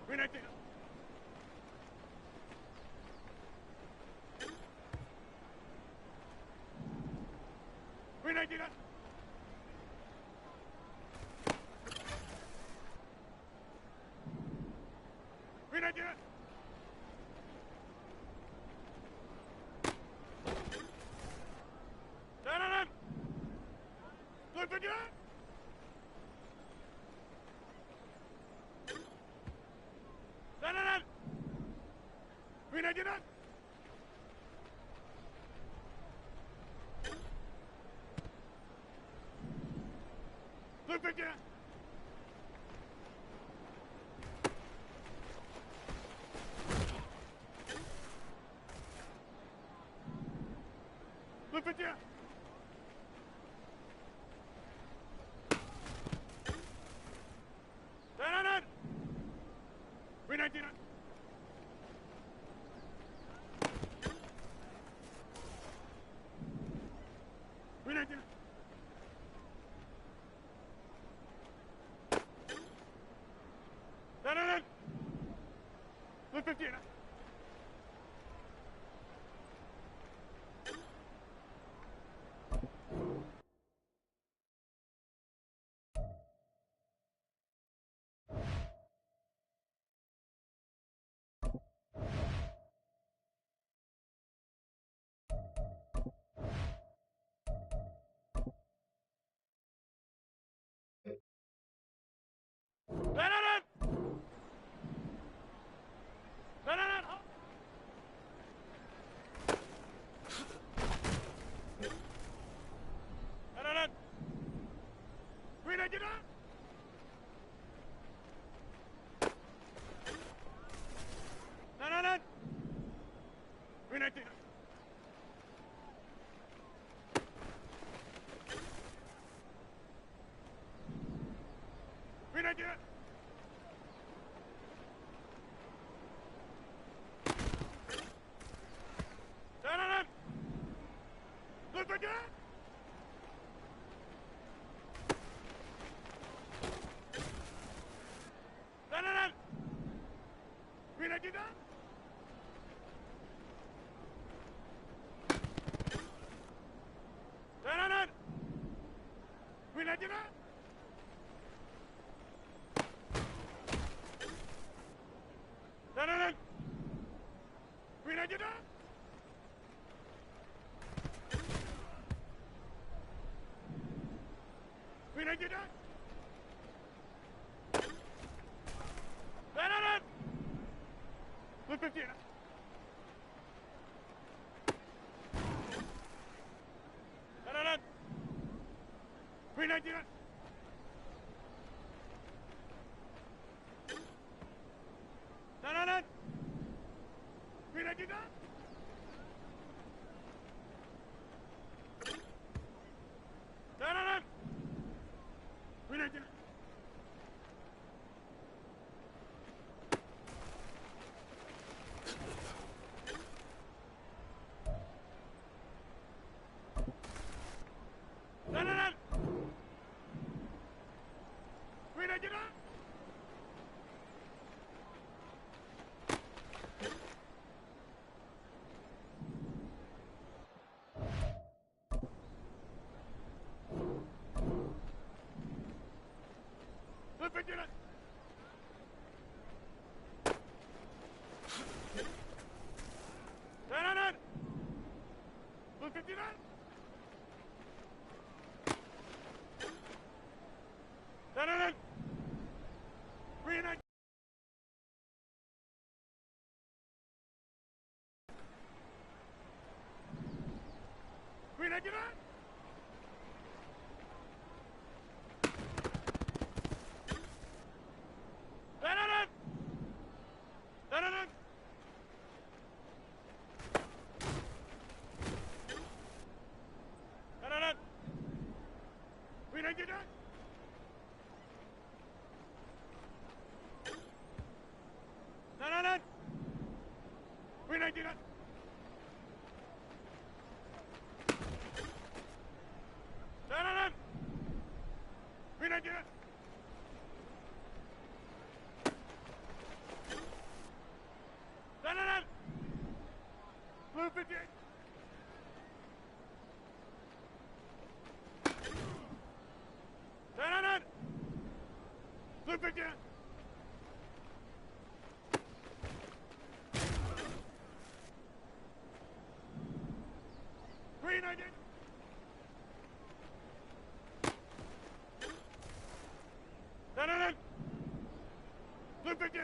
319. 399. 399. 799. 259. 799. 399. 259. 259. 799. 399. 399. 799. 259. 799. 799. you done? Stand. Blue 15. Stand. Green 19. Stand. Green 19. Stand. Green 19. Green 19. Blue 15. Stand. Blue 15. Stand. Green 19. Green 19. Stand. Stand. Stand. Green 19. Stand. Green 19. Stand. Green 19. Stand. Blue 58. Stand. Blue 58. Green 19. Stand. Blue 58.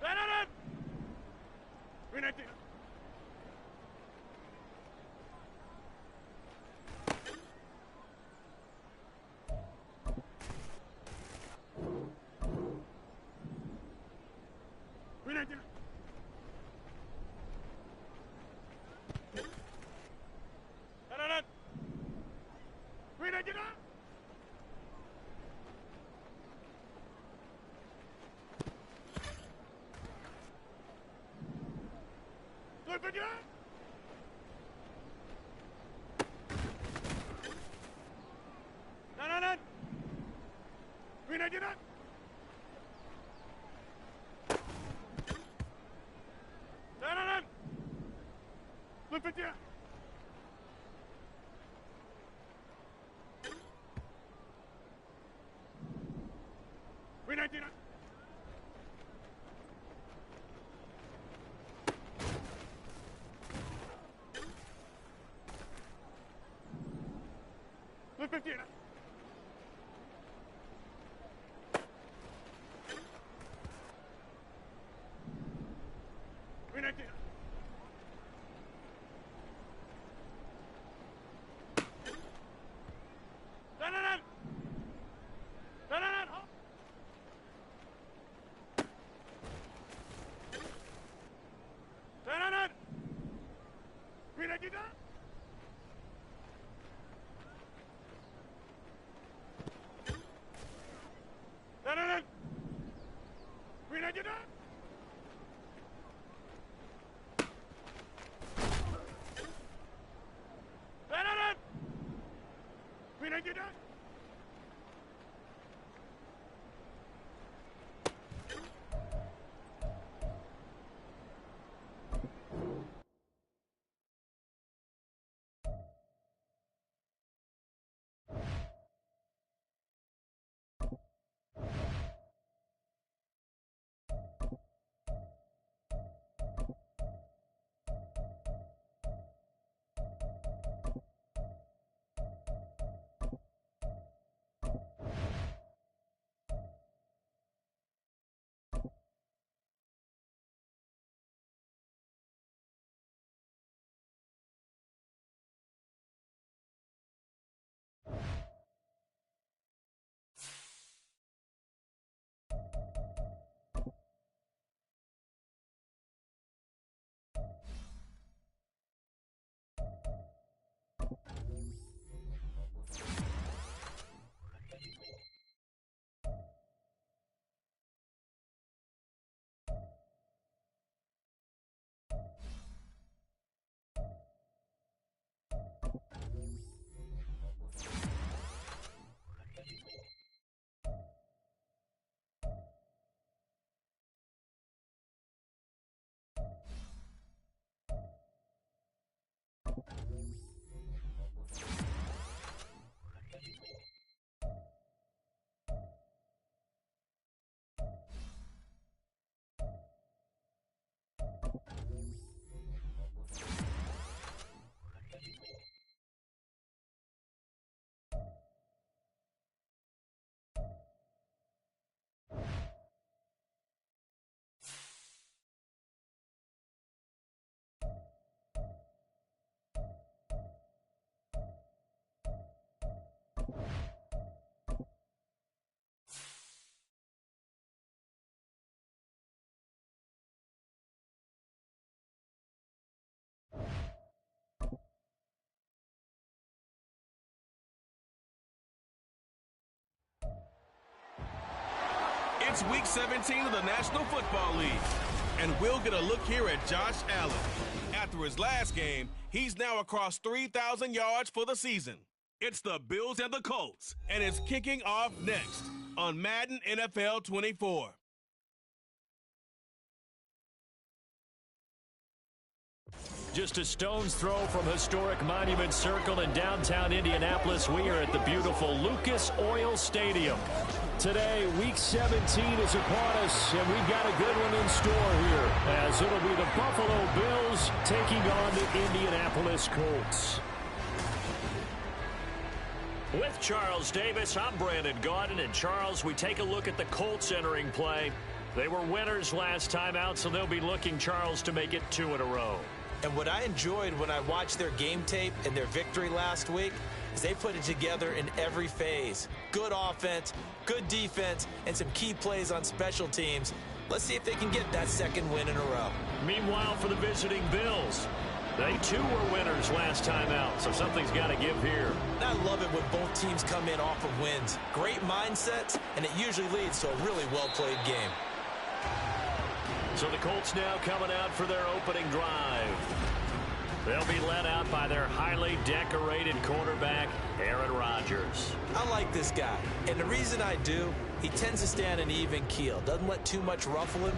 Stand. Green 19. Green 19. Stand. Green 19. Blue 58. Stand. Green 19. Stand. Blue 58. Green 19. Blue 15. Green 19. Stand. Stand. Stand. Green 19. Stand. Green 19. Stand. Green 19. It's Week 17 of the National Football League. And we'll get a look here at Josh Allen. After his last game, he's now across 3,000 yards for the season. It's the Bills and the Colts, and it's kicking off next on Madden NFL 24. Just a stone's throw from historic Monument Circle in downtown Indianapolis. We are at the beautiful Lucas Oil Stadium. Today, Week 17 is upon us, and we've got a good one in store here, as it'll be the Buffalo Bills taking on the Indianapolis Colts. With Charles Davis, I'm Brandon Gaudin, and Charles, we take a look at the Colts entering play. They were winners last time out, so they'll be looking, Charles, to make it 2 in a row. And what I enjoyed when I watched their game tape and their victory last week is they put it together in every phase. Good offense, good defense, and some key plays on special teams. Let's see if they can get that second win in a row. Meanwhile, for the visiting Bills, they too were winners last time out, so something's got to give here. And I love it when both teams come in off of wins. Great mindsets, and it usually leads to a really well-played game. So the Colts now coming out for their opening drive. They'll be led out by their highly decorated quarterback, Aaron Rodgers. I like this guy, and the reason I do, he tends to stay on an even keel. Doesn't let too much ruffle him.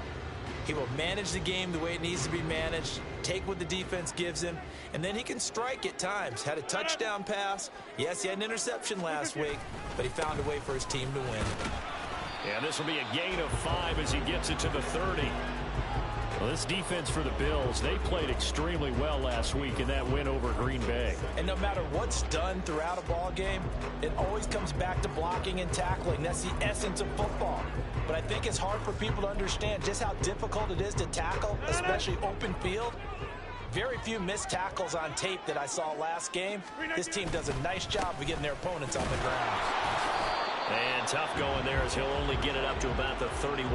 He will manage the game the way it needs to be managed, take what the defense gives him, and then he can strike at times. Had a touchdown pass. Yes, he had an interception last week, but he found a way for his team to win. And this will be a gain of 5 as he gets it to the 30. Well, this defense for the Bills, they played extremely well last week in that win over Green Bay. And no matter what's done throughout a ball game, it always comes back to blocking and tackling. That's the essence of football. But I think it's hard for people to understand just how difficult it is to tackle, especially open field. Very few missed tackles on tape that I saw last game. This team does a nice job of getting their opponents on the ground. And tough going there as he'll only get it up to about the 31.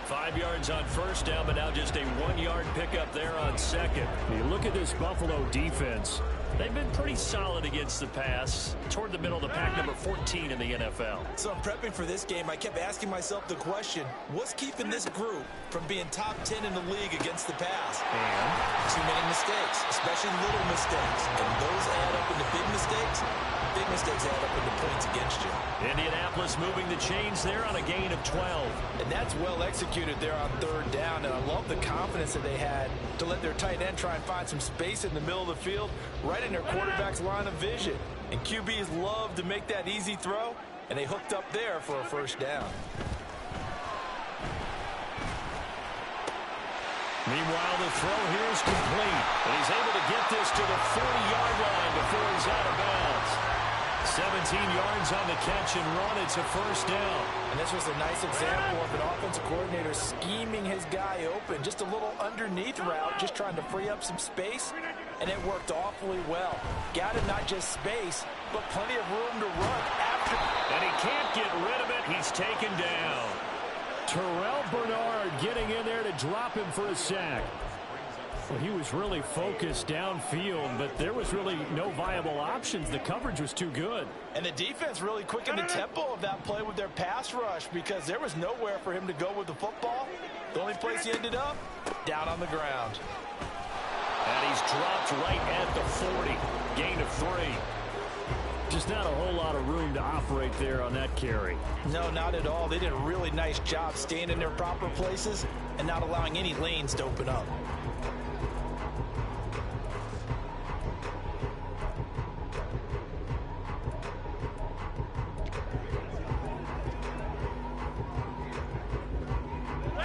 5 yards on first down, but now just a 1-yard pickup there on second. You look at this Buffalo defense. They've been pretty solid against the pass, toward the middle of the pack, number 14 in the NFL. So I'm prepping for this game. I kept asking myself the question, what's keeping this group from being top 10 in the league against the pass? And too many mistakes, especially little mistakes. And those add up into big mistakes. Big mistakes add up into points against you. Indianapolis moving the chains there on a gain of 12. And that's well executed there on third down. And I love the confidence that they had to let their tight end try and find some space in the middle of the field, right in their quarterback's line of vision. And QBs love to make that easy throw, and they hooked up there for a first down. Meanwhile, the throw here is complete. And he's able to get this to the 40-yard line before he's out of bounds. 17 yards on the catch and run. It's a first down. And this was a nice example of an offensive coordinator scheming his guy open. Just a little underneath route, just trying to free up some space. And it worked awfully well. Got him not just space, but plenty of room to run after. And he can't get rid of it. He's taken down. Terrell Bernard getting in there to drop him for a sack. Well, he was really focused downfield, but there was really no viable options. The coverage was too good. And the defense really quickened the tempo of that play with their pass rush because there was nowhere for him to go with the football. The only place he ended up, down on the ground. And he's dropped right at the 40. Gain of 3. Just not a whole lot of room to operate there on that carry. No, not at all. They did a really nice job staying in their proper places and not allowing any lanes to open up.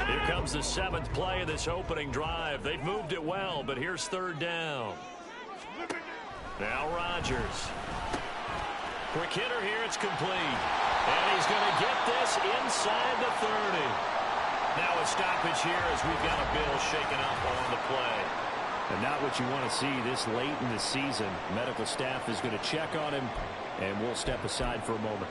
Here comes the 7th play of this opening drive. They've moved it well, but here's third down. Now Rodgers. Quick hitter here, it's complete. And he's going to get this inside the 30. Now a stoppage here as we've got a Bill shaken up on the play. And not what you want to see this late in the season. Medical staff is going to check on him, and we'll step aside for a moment.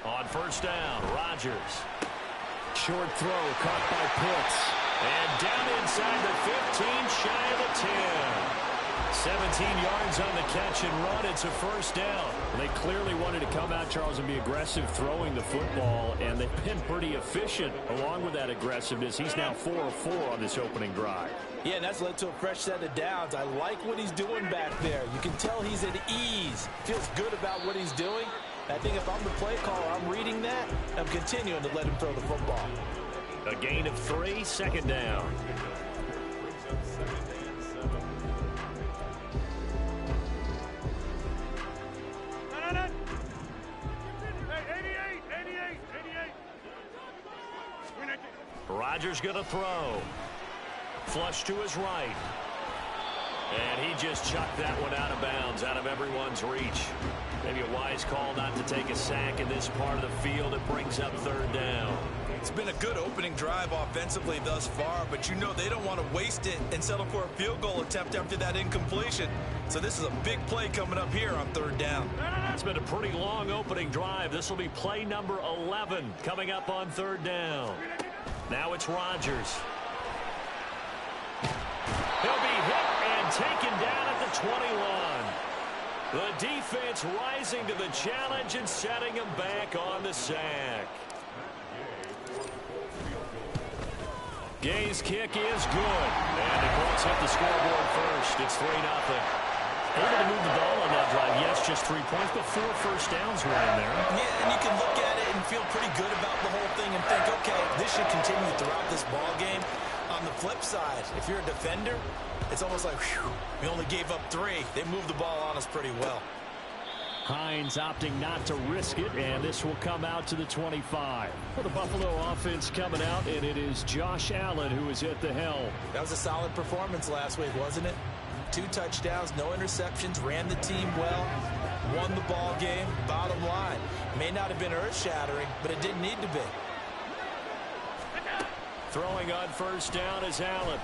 On first down, Rodgers. Short throw caught by Pitts. And down inside the 15, shy of the 10. 17 yards on the catch and run. It's a first down. They clearly wanted to come out, Charles, and be aggressive throwing the football, and they've been pretty efficient along with that aggressiveness. He's now 4 of 4 on this opening drive. Yeah, and that's led to a fresh set of downs. I like what he's doing back there. You can tell he's at ease. Feels good about what he's doing. I think if I'm the play caller, I'm reading that. I'm continuing to let him throw the football. A gain of 3, second down. Rodgers going to throw. Flush to his right. And he just chucked that one out of bounds, out of everyone's reach. Maybe a wise call not to take a sack in this part of the field. It brings up third down. It's been a good opening drive offensively thus far, but you know they don't want to waste it and settle for a field goal attempt after that incompletion. So this is a big play coming up here on third down. It's been a pretty long opening drive. This will be play number 11 coming up on third down. Now it's Rodgers. He'll be hit and taken down at the 21. The defense rising to the challenge and setting him back on the sack. Gay's kick is good. And the Colts hit the scoreboard first. It's 3-0. Able to move the ball on that drive. Yes, just 3 points, but 4 first downs were in there. Yeah, and you can look at it and feel pretty good about the whole thing and think, okay, this should continue throughout this ball game. On the flip side, if you're a defender, it's almost like, whew, we only gave up 3. They moved the ball on us pretty well. Hines opting not to risk it, and this will come out to the 25. For the Buffalo offense coming out, and it is Josh Allen who is at the helm. That was a solid performance last week, wasn't it? 2 touchdowns, no interceptions, ran the team well, won the ball game. Bottom line, may not have been earth-shattering, but it didn't need to be. Throwing on first down is Allen.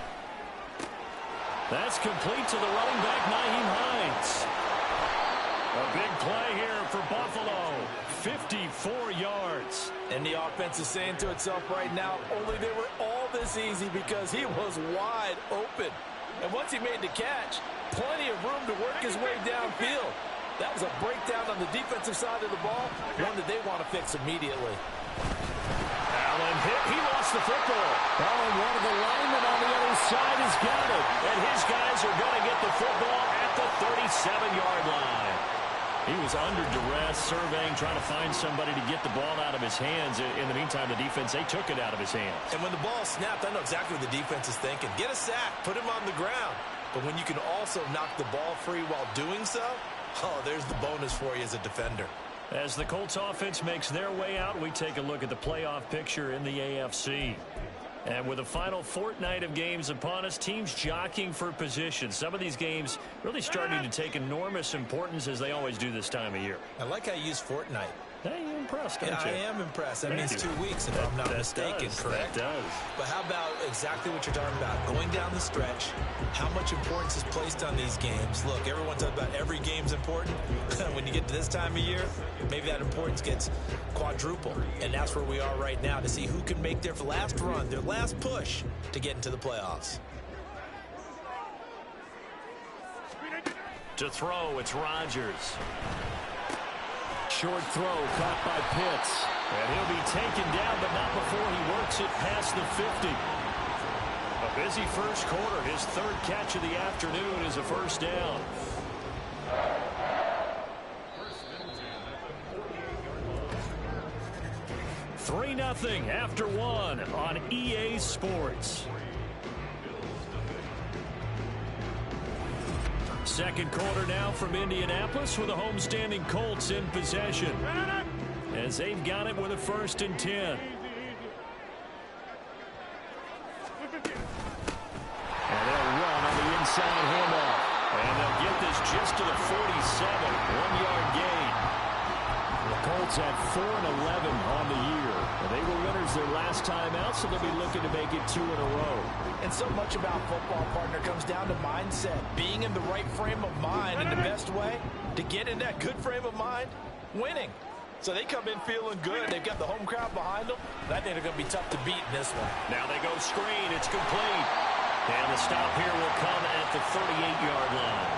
That's complete to the running back, Nyheim Hines. A big play here for Buffalo. 54 yards. And the offense is saying to itself right now, only they were all this easy because he was wide open. And once he made the catch, plenty of room to work his way downfield. That was a breakdown on the defensive side of the ball, one that they want to fix immediately. Allen hit. He lost the football. Oh, and one of the linemen on the other side has got it. And his guys are going to get the football at the 37-yard line. He was under duress, surveying, trying to find somebody to get the ball out of his hands. In the meantime, the defense, they took it out of his hands. And when the ball snapped, I know exactly what the defense is thinking. Get a sack, put him on the ground. But when you can also knock the ball free while doing so, oh, there's the bonus for you as a defender. As the Colts offense makes their way out, we take a look at the playoff picture in the AFC. And with the final fortnight of games upon us, teams jockeying for position. Some of these games really starting to take enormous importance as they always do this time of year. I like how you use fortnight. Hey, you're impressed, aren't you? I am impressed. That means 2 weeks, if I'm not mistaken, correct? That does. But how about exactly what you're talking about? Going down the stretch, how much importance is placed on these games? Look, everyone talks about every game's important. When you get to this time of year, maybe that importance gets quadrupled. And that's where we are right now to see who can make their last run, their last push to get into the playoffs. To throw, it's Rodgers. Short throw caught by Pitts. And he'll be taken down, but not before he works it past the 50. A busy first quarter. His 3rd catch of the afternoon is a first down. Three 3-0 after 1 on EA Sports. Second quarter now from Indianapolis with the homestanding Colts in possession. As they've got it with a 1st and 10. And they'll run on the inside handoff. And they'll get this just to the 47. 1-yard gain. The Colts had 4-11 on the year. And they were winners their last time out, so they'll be looking to make it 2 in a row. And so much about football, partner, comes down to mindset. Being in the right frame of mind, and the best way to get in that good frame of mind, winning. So they come in feeling good. They've got the home crowd behind them. And I think they're going to be tough to beat in this one. Now they go screen. It's complete. And the stop here will come at the 38-yard line.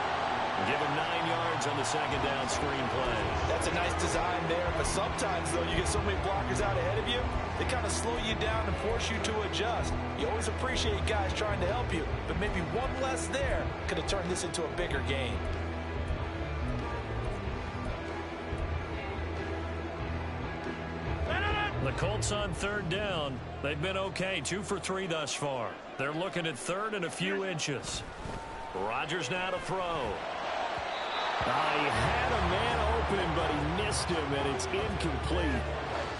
Give him 9 yards on the second down screen play. That's a nice design there. But sometimes, though, you get so many blockers out ahead of you, they kind of slow you down and force you to adjust. You always appreciate guys trying to help you. But maybe one less there could have turned this into a bigger game. The Colts on third down. They've been okay, 2 for 3 thus far. They're looking at third and a few inches. Rodgers now to throw. He had a man open, but he missed him, and it's incomplete.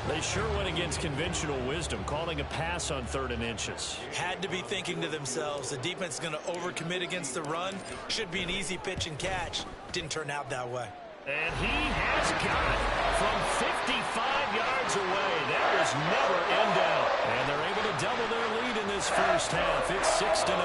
They sure went against conventional wisdom, calling a pass on 3rd and inches. Had to be thinking to themselves, the defense is going to overcommit against the run. Should be an easy pitch and catch. Didn't turn out that way. And he has got it from 55 yards away. That was never in doubt. And they're able to double their lead in this first half. It's 6-0.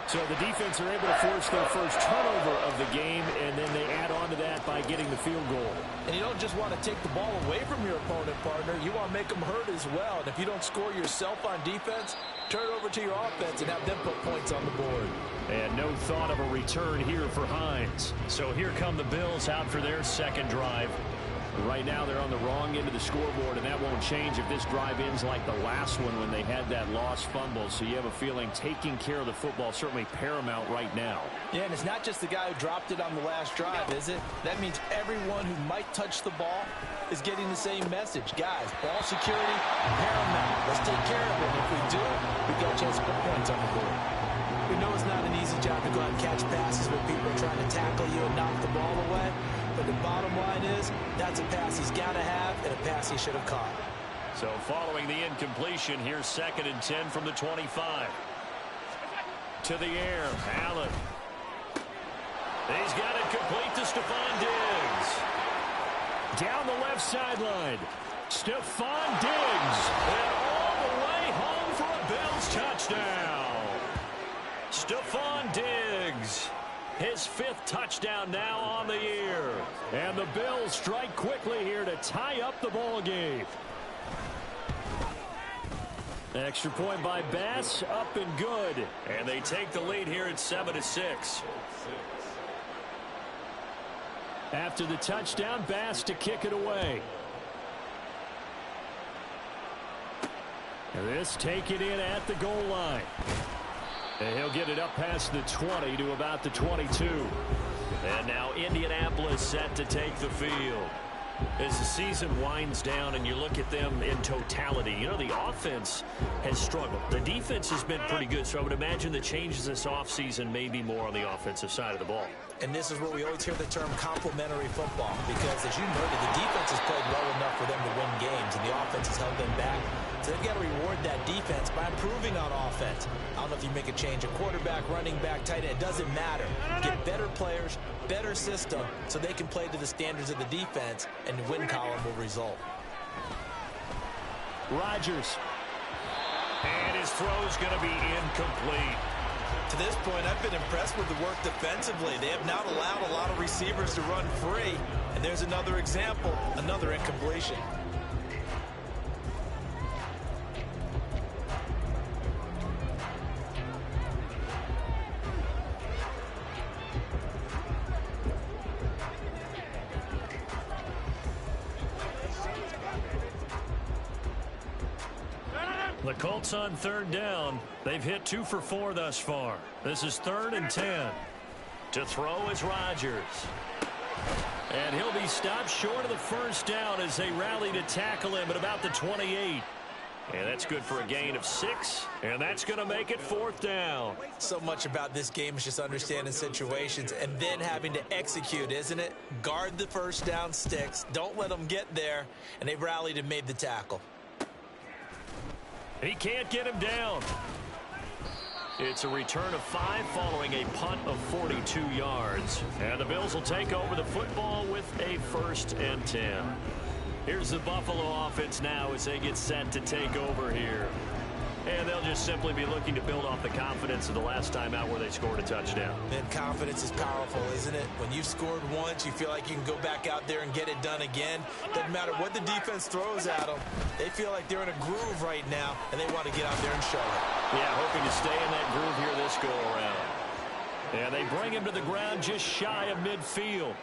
So the defense are able to force their first turnover of the game, and then they add on to that by getting the field goal. And you don't just want to take the ball away from your opponent, partner. You want to make them hurt as well. And if you don't score yourself on defense, turn it over to your offense and have them put points on the board. And no thought of a return here for Hines. So here come the Bills out for their second drive. Right now they're on the wrong end of the scoreboard, and that won't change if this drive ends like the last one when they had that lost fumble. So you have a feeling taking care of the football certainly paramount right now. Yeah, and it's not just the guy who dropped it on the last drive, is it? That means everyone who might touch the ball is getting the same message. Guys, ball security, paramount. Let's take care of it. If we do, we've got a chance to put points on the board. We know it's not an easy job to go out and catch passes when people are trying to tackle you and knock the ball away. But the bottom line is, that's a pass he's got to have and a pass he should have caught. So following the incompletion, here's 2nd and 10 from the 25. To the air, Allen. He's got it complete to Stephon Diggs. Down the left sideline. Stephon Diggs. And all the way home for a Bills touchdown. Stephon Diggs. His 5th touchdown now on the year. And the Bills strike quickly here to tie up the ball game. Extra point by Bass, up and good. And they take the lead here at 7-6. After the touchdown, Bass to kick it away. And this take it in at the goal line. And he'll get it up past the 20 to about the 22. And now Indianapolis set to take the field. As the season winds down and you look at them in totality, you know, the offense has struggled. The defense has been pretty good, so I would imagine the changes this offseason may be more on the offensive side of the ball. And this is where we always hear the term complementary football, because as you noted, the defense has played well enough for them to win games, and the offense has held them back. So they've got to reward that defense by improving on offense. I don't know if you make a change, a quarterback, running back, tight end, it doesn't matter. Get better players, better system, so they can play to the standards of the defense, and the win column will result. Rodgers. And his throw's going to be incomplete. To this point, I've been impressed with the work defensively. They have not allowed a lot of receivers to run free. And there's another example, another incompletion. The Colts on third down. They've hit 2 for 4 thus far. This is 3rd and 10. To throw is Rodgers. And he'll be stopped short of the first down as they rally to tackle him at about the 28. And that's good for a gain of 6. And that's going to make it 4th down. So much about this game is just understanding situations and then having to execute, isn't it? Guard the first down sticks. Don't let them get there. And they rallied and made the tackle. He can't get him down. It's a return of 5 following a punt of 42 yards. And the Bills will take over the football with a 1st and 10. Here's the Buffalo offense now as they get set to take over here. And they'll just simply be looking to build off the confidence of the last time out where they scored a touchdown. And confidence is powerful, isn't it? When you've scored once, you feel like you can go back out there and get it done again. Doesn't matter what the defense throws at them. They feel like they're in a groove right now, and they want to get out there and show it. Yeah, hoping to stay in that groove here this go-around. And they bring him to the ground just shy of midfield.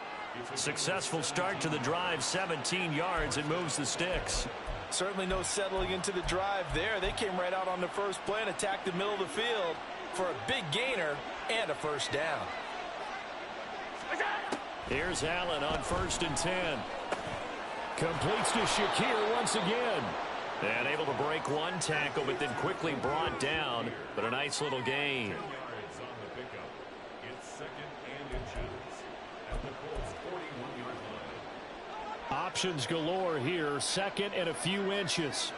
Successful start to the drive, 17 yards, and moves the sticks. Certainly no settling into the drive there. They came right out on the first play and attacked the middle of the field for a big gainer and a first down. Here's Allen on 1st and 10. Completes to Shakir once again. And able to break one tackle, but then quickly brought down. But a nice little gain. Options galore here. 2nd and a few inches.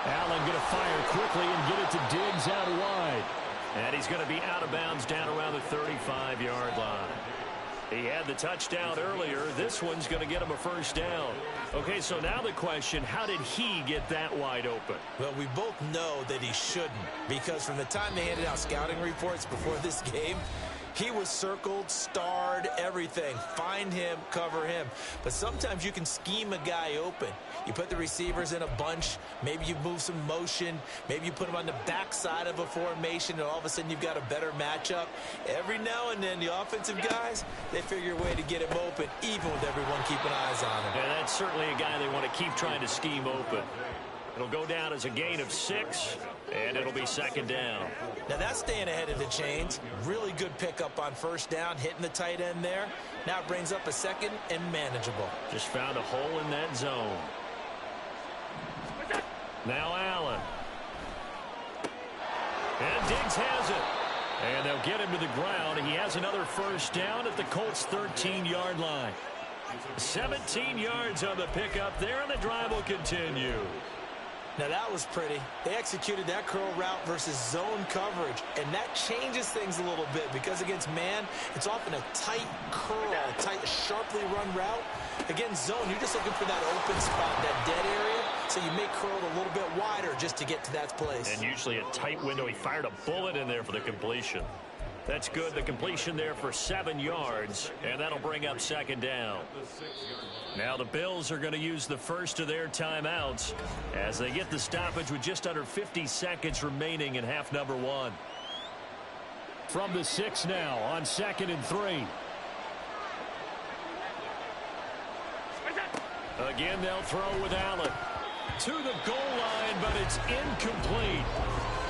Allen going to fire quickly and get it to Diggs out wide. And he's going to be out of bounds down around the 35-yard line. He had the touchdown earlier. This one's going to get him a first down. Okay, so now the question, how did he get that wide open? Well, we both know that he shouldn't, because from the time they handed out scouting reports before this game, he was circled, starred, everything. Find him, cover him. But sometimes you can scheme a guy open. You put the receivers in a bunch. Maybe you move some motion. Maybe you put them on the backside of a formation, and all of a sudden you've got a better matchup. Every now and then, the offensive guys, they figure a way to get him open, even with everyone keeping eyes on him. Yeah, that's certainly a guy they want to keep trying to scheme open. It'll go down as a gain of 6, and it'll be 2nd down. Now that's staying ahead of the chains. Really good pickup on 1st down, hitting the tight end there. Now it brings up a 2nd and manageable. Just found a hole in that zone. Now Allen. And Diggs has it. And they'll get him to the ground. He has another first down at the Colts' 13-yard line. 17 yards on the pickup there, and the drive will continue. Now that was pretty. They executed that curl route versus zone coverage, and that changes things a little bit because against man, it's often a tight curl, tight, sharply run route. Against zone, you're just looking for that open spot, that dead area, so you may curl it a little bit wider just to get to that place. And usually a tight window. He fired a bullet in there for the completion. That's good. The completion there for 7 yards, and that'll bring up 2nd down. Now the Bills are going to use the first of their timeouts as they get the stoppage with just under 50 seconds remaining in half number 1. From the 6 now on 2nd and 3. Again, they'll throw with Allen. To the goal line, but it's incomplete.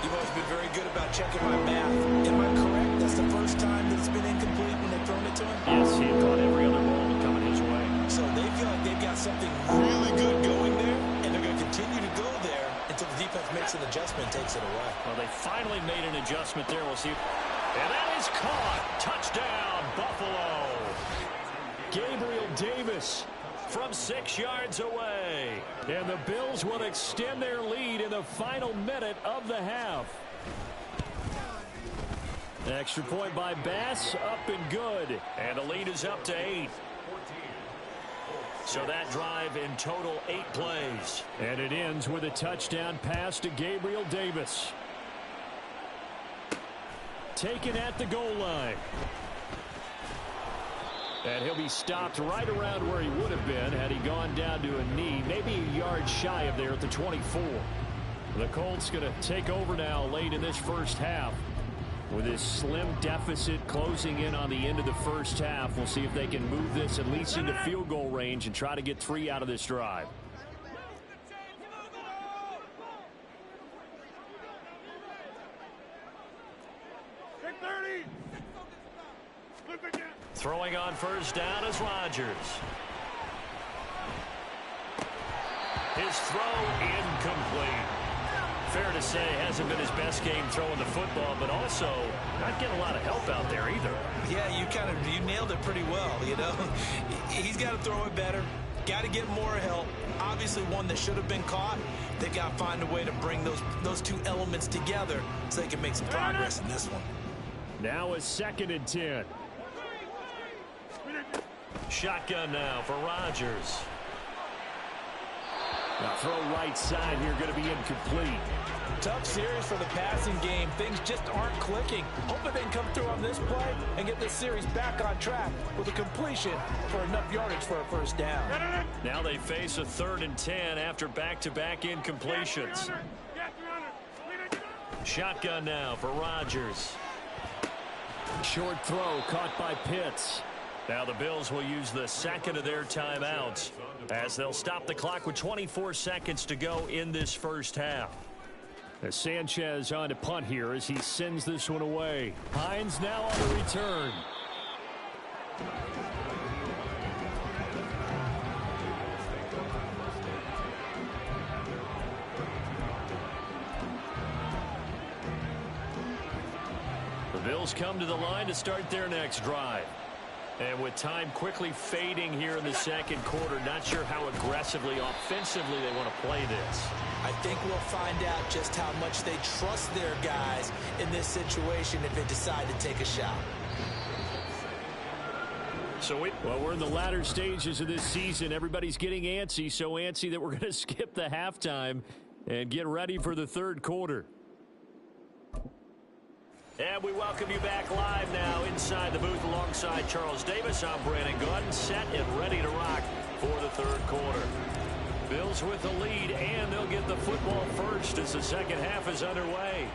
You've always been very good about checking my math. Am I correct? That's the first time that it's been incomplete when they've thrown it to him? Yes, he had caught every other ball coming his way. So they feel like they've got something really good going there, and they're going to continue to go there until the defense makes an adjustment and takes it away. Well, they finally made an adjustment there. We'll see. And that is caught. Touchdown, Buffalo. Gabriel Davis from 6 yards away. And the Bills will extend their lead in the final minute of the half. Extra point by Bass, up and good. And the lead is up to 8. So that drive in total 8 plays. And it ends with a touchdown pass to Gabriel Davis. Taken at the goal line. And he'll be stopped right around where he would have been had he gone down to a knee, maybe a yard shy of there at the 24. The Colts going to take over now late in this first half. With this slim deficit closing in on the end of the first half, we'll see if they can move this at least into field goal range and try to get 3 out of this drive. Throwing on first down is Rodgers. His throw incomplete. Fair to say, hasn't been his best game throwing the football, but also not getting a lot of help out there either. Yeah, you nailed it pretty well, you know. He's got to throw it better. Got to get more help. Obviously one that should have been caught. They got to find a way to bring those two elements together so they can make some progress in this one. Now a 2nd and 10. Shotgun now for Rodgers. Now throw right side here, going to be incomplete. Tough series for the passing game. Things just aren't clicking. Hoping they can come through on this play and get this series back on track with a completion for enough yardage for a first down. Now they face a 3rd and 10 after back-to-back incompletions. Shotgun now for Rodgers. Short throw caught by Pitts. Now the Bills will use the second of their timeouts as they'll stop the clock with 24 seconds to go in this first half. As Sanchez on to punt here as he sends this one away. Hines now on the return. The Bills come to the line to start their next drive. And with time quickly fading here in the second quarter, not sure how aggressively, offensively they want to play this. I think we'll find out just how much they trust their guys in this situation if they decide to take a shot. Well, we're in the latter stages of this season. Everybody's getting antsy, so antsy that we're going to skip the halftime and get ready for the third quarter. And we welcome you back live now inside the booth alongside Charles Davis. I'm Brandon Gordon, set and ready to rock for the third quarter. Bills with the lead, and they'll get the football first as the second half is underway.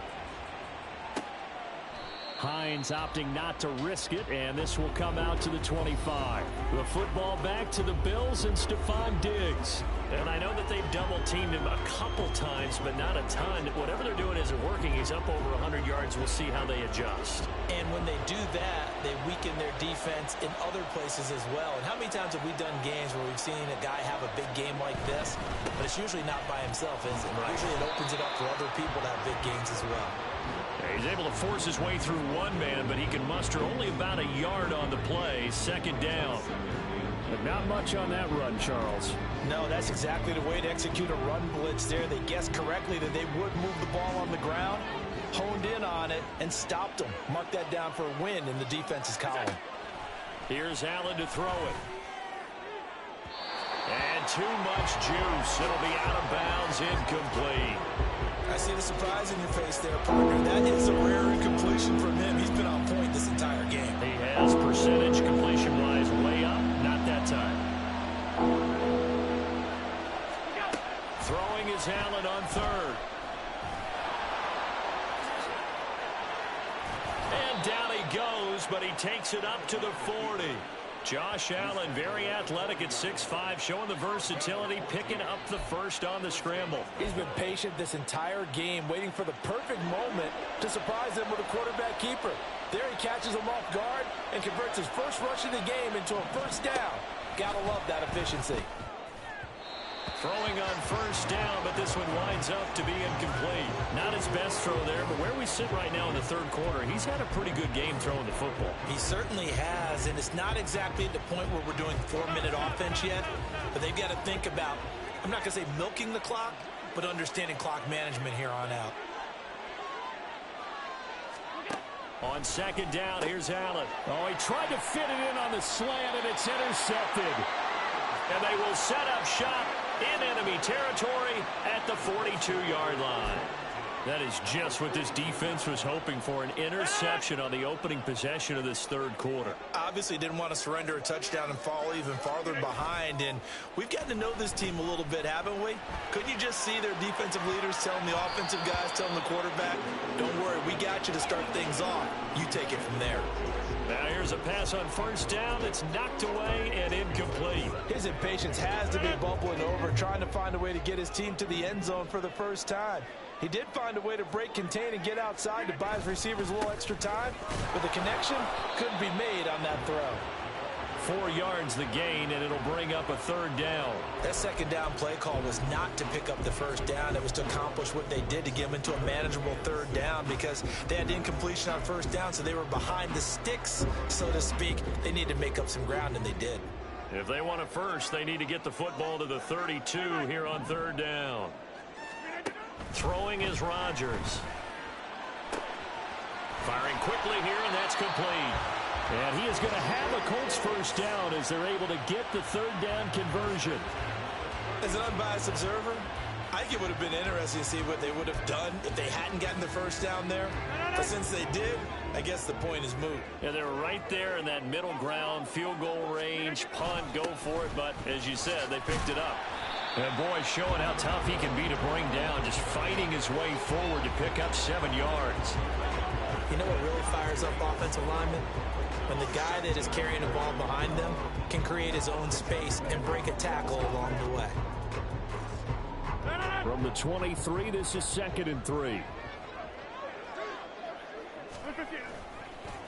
Hines opting not to risk it, and this will come out to the 25. The football back to the Bills and Stephon Diggs. And I know that they've double-teamed him a couple times, but not a ton. Whatever they're doing isn't working. He's up over 100 yards. We'll see how they adjust. And when they do that, they weaken their defense in other places as well. And how many times have we done games where we've seen a guy have a big game like this, but it's usually not by himself, is it? Right. Usually it opens it up for other people to have big games as well. He's able to force his way through one man, but he can muster only about a yard on the play. Second down. But not much on that run, Charles. No, that's exactly the way to execute a run blitz there. They guessed correctly that they would move the ball on the ground, honed in on it, and stopped them. Mark that down for a win in the defense's column. Here's Allen to throw it. And too much juice. It'll be out of bounds, incomplete. I see the surprise in your face there, partner. That is a rare incompletion from him. He's been on point this entire game. He has percentage completion-wise way up. Not that time. Throwing is Allen on third. And down he goes, but he takes it up to the 40. Josh Allen, very athletic at 6'5", showing the versatility, picking up the first on the scramble. He's been patient this entire game, waiting for the perfect moment to surprise them with a quarterback keeper. There he catches him off guard and converts his first rush of the game into a first down. Gotta love that efficiency. Throwing on first down, but this one winds up to be incomplete. Not his best throw there, but where we sit right now in the third quarter, he's had a pretty good game throwing the football. He certainly has, and it's not exactly at the point where we're doing 4-minute offense yet, but they've got to think about, I'm not going to say milking the clock, but understanding clock management here on out. On second down, here's Allen. Oh, he tried to fit it in on the slant, and it's intercepted. And they will set up shop in enemy territory at the 42-yard line. That is just what this defense was hoping for, an interception on the opening possession of this third quarter. Obviously didn't want to surrender a touchdown and fall even farther behind, and we've gotten to know this team a little bit, haven't we? Couldn't you just see their defensive leaders telling the offensive guys, telling the quarterback, don't worry, we got you to start things off. You take it from there. Now here's a pass on first down that's knocked away and incomplete. His impatience has to be bubbling over, trying to find a way to get his team to the end zone for the first time. He did find a way to break, contain, and get outside to buy his receivers a little extra time, but the connection couldn't be made on that throw. 4 yards the gain, and it'll bring up a third down. That second down play call was not to pick up the first down. It was to accomplish what they did to get them into a manageable third down because they had incompletion on first down, so they were behind the sticks, so to speak. They needed to make up some ground, and they did. If they want a first, they need to get the football to the 32 here on third down. Throwing is Rodgers. Firing quickly here, and that's complete. And he is going to have a Colts first down as they're able to get the third down conversion. As an unbiased observer, I think it would have been interesting to see what they would have done if they hadn't gotten the first down there. But since they did, I guess the point is moot. Yeah, they were right there in that middle ground, field goal range, punt, go for it. But as you said, they picked it up. And boy, showing how tough he can be to bring down, just fighting his way forward to pick up 7 yards. You know what really fires up offensive linemen? When the guy that is carrying the ball behind them can create his own space and break a tackle along the way. From the 23, this is 2nd and 3.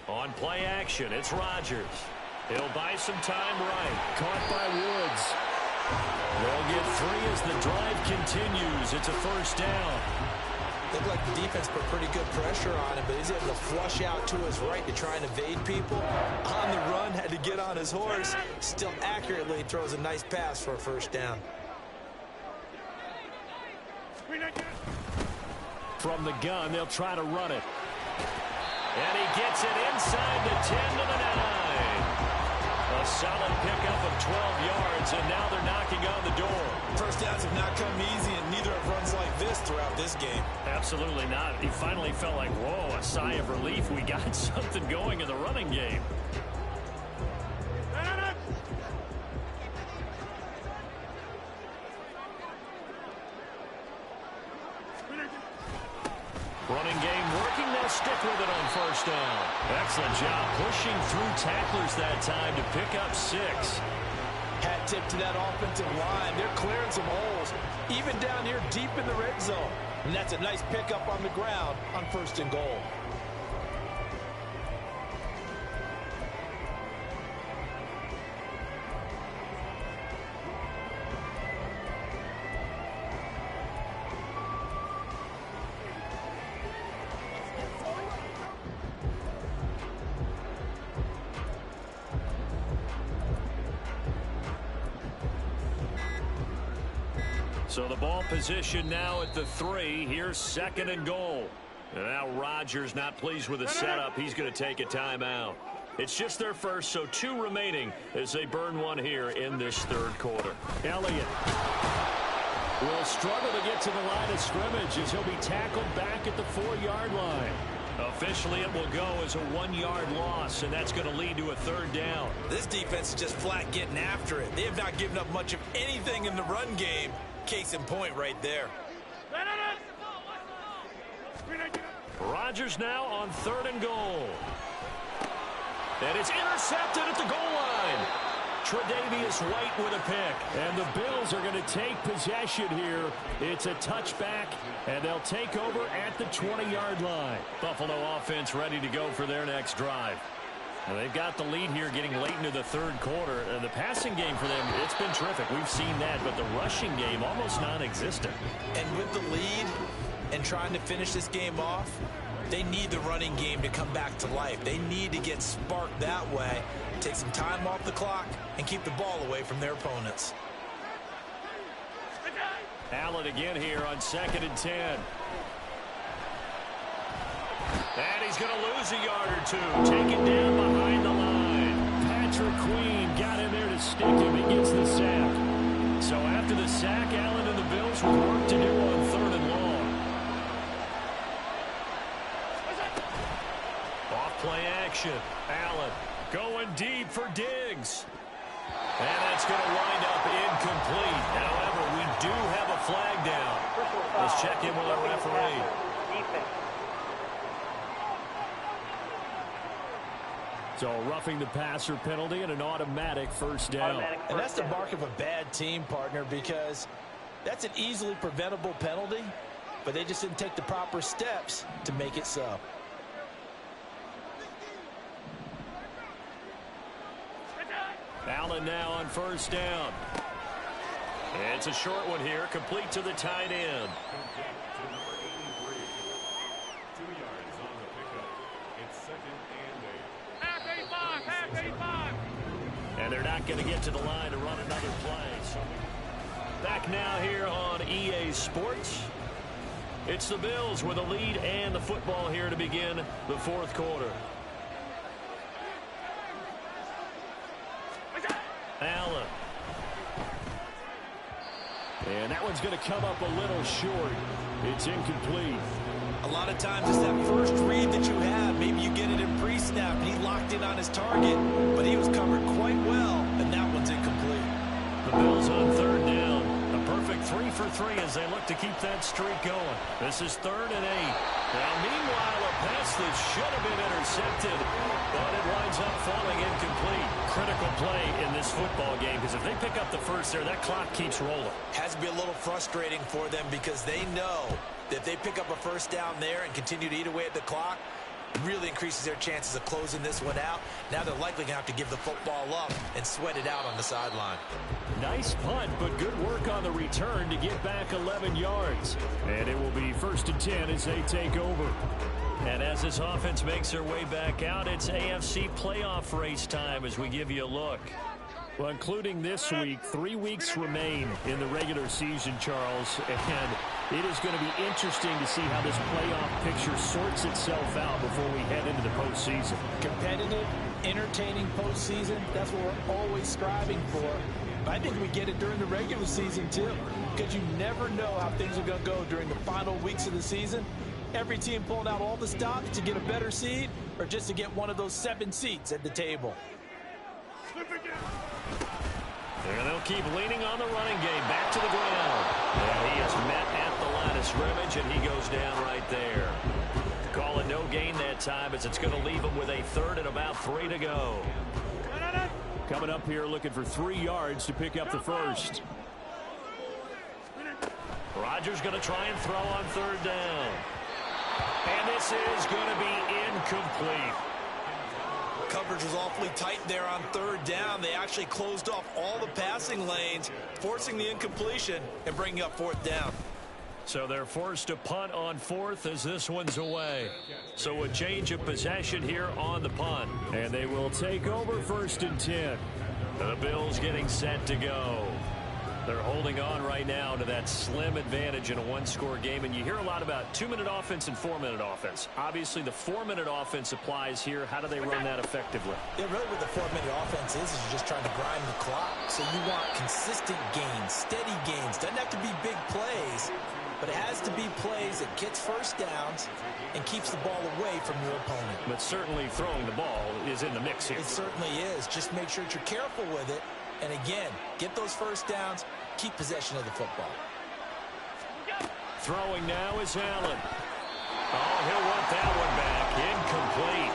On play action, it's Rodgers. He'll buy some time right. Caught by Woods. They'll get 3 as the drive continues. It's a first down. Looked like the defense put pretty good pressure on him, but he's able to flush out to his right to try and evade people. On the run, had to get on his horse. Still accurately throws a nice pass for a first down. From the gun, they'll try to run it. And he gets it inside the 10 to the 9. A solid pickup of 12 yards, and now they're knocking on the door. First downs have not come easy, and neither have runs like this throughout this game. Absolutely not. He finally felt like, whoa, a sigh of relief. We got something going in the running game. Running game working. They'll stick with it on first down. Excellent job pushing through tacklers that time to pick up 6. Hat tip to that offensive line. They're clearing some holes, even down here deep in the red zone. And that's a nice pickup on the ground on 1st and goal. So the ball position now at the 3. Here's 2nd and goal. And now Rodgers not pleased with the setup. He's going to take a timeout. It's just their first, so 2 remaining as they burn one here in this 3rd quarter. Elliott will struggle to get to the line of scrimmage as he'll be tackled back at the 4-yard line. Officially, it will go as a 1-yard loss, and that's going to lead to a 3rd down. This defense is just flat getting after it. They have not given up much of anything in the run game. Case in point right there. Rodgers now on 3rd and goal. And it's intercepted at the goal line. Tre'Davious White with a pick. And the Bills are going to take possession here. It's a touchback, and they'll take over at the 20-yard line. Buffalo offense ready to go for their next drive. And they've got the lead here getting late into the 3rd quarter. The passing game for them, it's been terrific. We've seen that, but the rushing game almost non-existent. And with the lead and trying to finish this game off, they need the running game to come back to life. They need to get sparked that way, take some time off the clock, and keep the ball away from their opponents. Allen again here on 2nd and 10. And he's going to lose a yard or 2. Taken down behind the line. Patrick Queen got in there to stick him. He gets the sack. So after the sack, Allen and the Bills with work to do on 3rd and long. Off play action. Allen going deep for Diggs. And that's going to wind up incomplete. However, we do have a flag down. Let's check in with our referee. So roughing the passer penalty and an automatic first down. And that's the mark of a bad team, partner, because that's an easily preventable penalty, but they just didn't take the proper steps to make it so. Allen now on first down. It's a short one here, complete to the tight end. And they're not going to get to the line to run another play. So back now here on EA Sports. It's the Bills with a lead and the football here to begin the 4th quarter. Allen. And that one's going to come up a little short. It's incomplete. A lot of times it's that first read that you have. Maybe you get it in pre-snap, and he locked in on his target, but he was covered quite well, and that one's incomplete. The Bills on third down. A perfect 3 for 3 as they look to keep that streak going. This is 3rd and 8. Now, meanwhile, a pass that should have been intercepted, but it winds up falling incomplete. Critical play in this football game, because if they pick up the first there, that clock keeps rolling. Has to be a little frustrating for them because they know that if they pick up a first down there and continue to eat away at the clock, really increases their chances of closing this one out. Now they're likely going to have to give the football up and sweat it out on the sideline. Nice punt, but good work on the return to get back 11 yards. And it will be 1st and 10 as they take over. And as this offense makes their way back out, it's AFC playoff race time as we give you a look. Well, including this week, 3 weeks remain in the regular season, Charles. And it is going to be interesting to see how this playoff picture sorts itself out before we head into the postseason. Competitive, entertaining postseason, that's what we're always striving for. But I think we get it during the regular season, too, because you never know how things are going to go during the final weeks of the season. Every team pulling out all the stops to get a better seed or just to get one of those 7 seats at the table. And they'll keep leaning on the running game. Back to the ground. And he is met at the line of scrimmage, and he goes down right there. Call it no gain that time as it's going to leave him with a 3rd and about 3 to go. Coming up here looking for 3 yards to pick up the first. Rodgers going to try and throw on 3rd down. And this is going to be incomplete. Coverage was awfully tight there on 3rd down. They actually closed off all the passing lanes, forcing the incompletion and bringing up 4th down. So they're forced to punt on 4th as this one's away. So a change of possession here on the punt. And they will take over 1st and 10. The Bills getting set to go. They're holding on right now to that slim advantage in a 1-score game. And you hear a lot about 2-minute offense and 4-minute offense. Obviously, the 4-minute offense applies here. How do they run that effectively? Yeah, really what the 4-minute offense is you're just trying to grind the clock. So you want consistent gains, steady gains. Doesn't have to be big plays, but it has to be plays that gets first downs and keeps the ball away from your opponent. But certainly throwing the ball is in the mix here. It certainly is. Just make sure that you're careful with it. And again, get those first downs, keep possession of the football. Throwing now is Allen. Oh, he'll want that one back. Incomplete.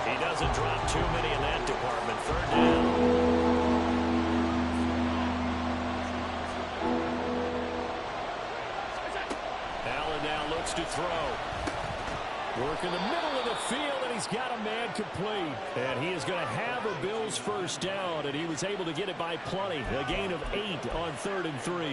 He doesn't drop too many in that department. 3rd down. Allen now looks to throw. Work in the middle of the field, and he's got a man complete. And he is going to have a Bills first down, and he was able to get it by plenty. A gain of 8 on 3rd and 3.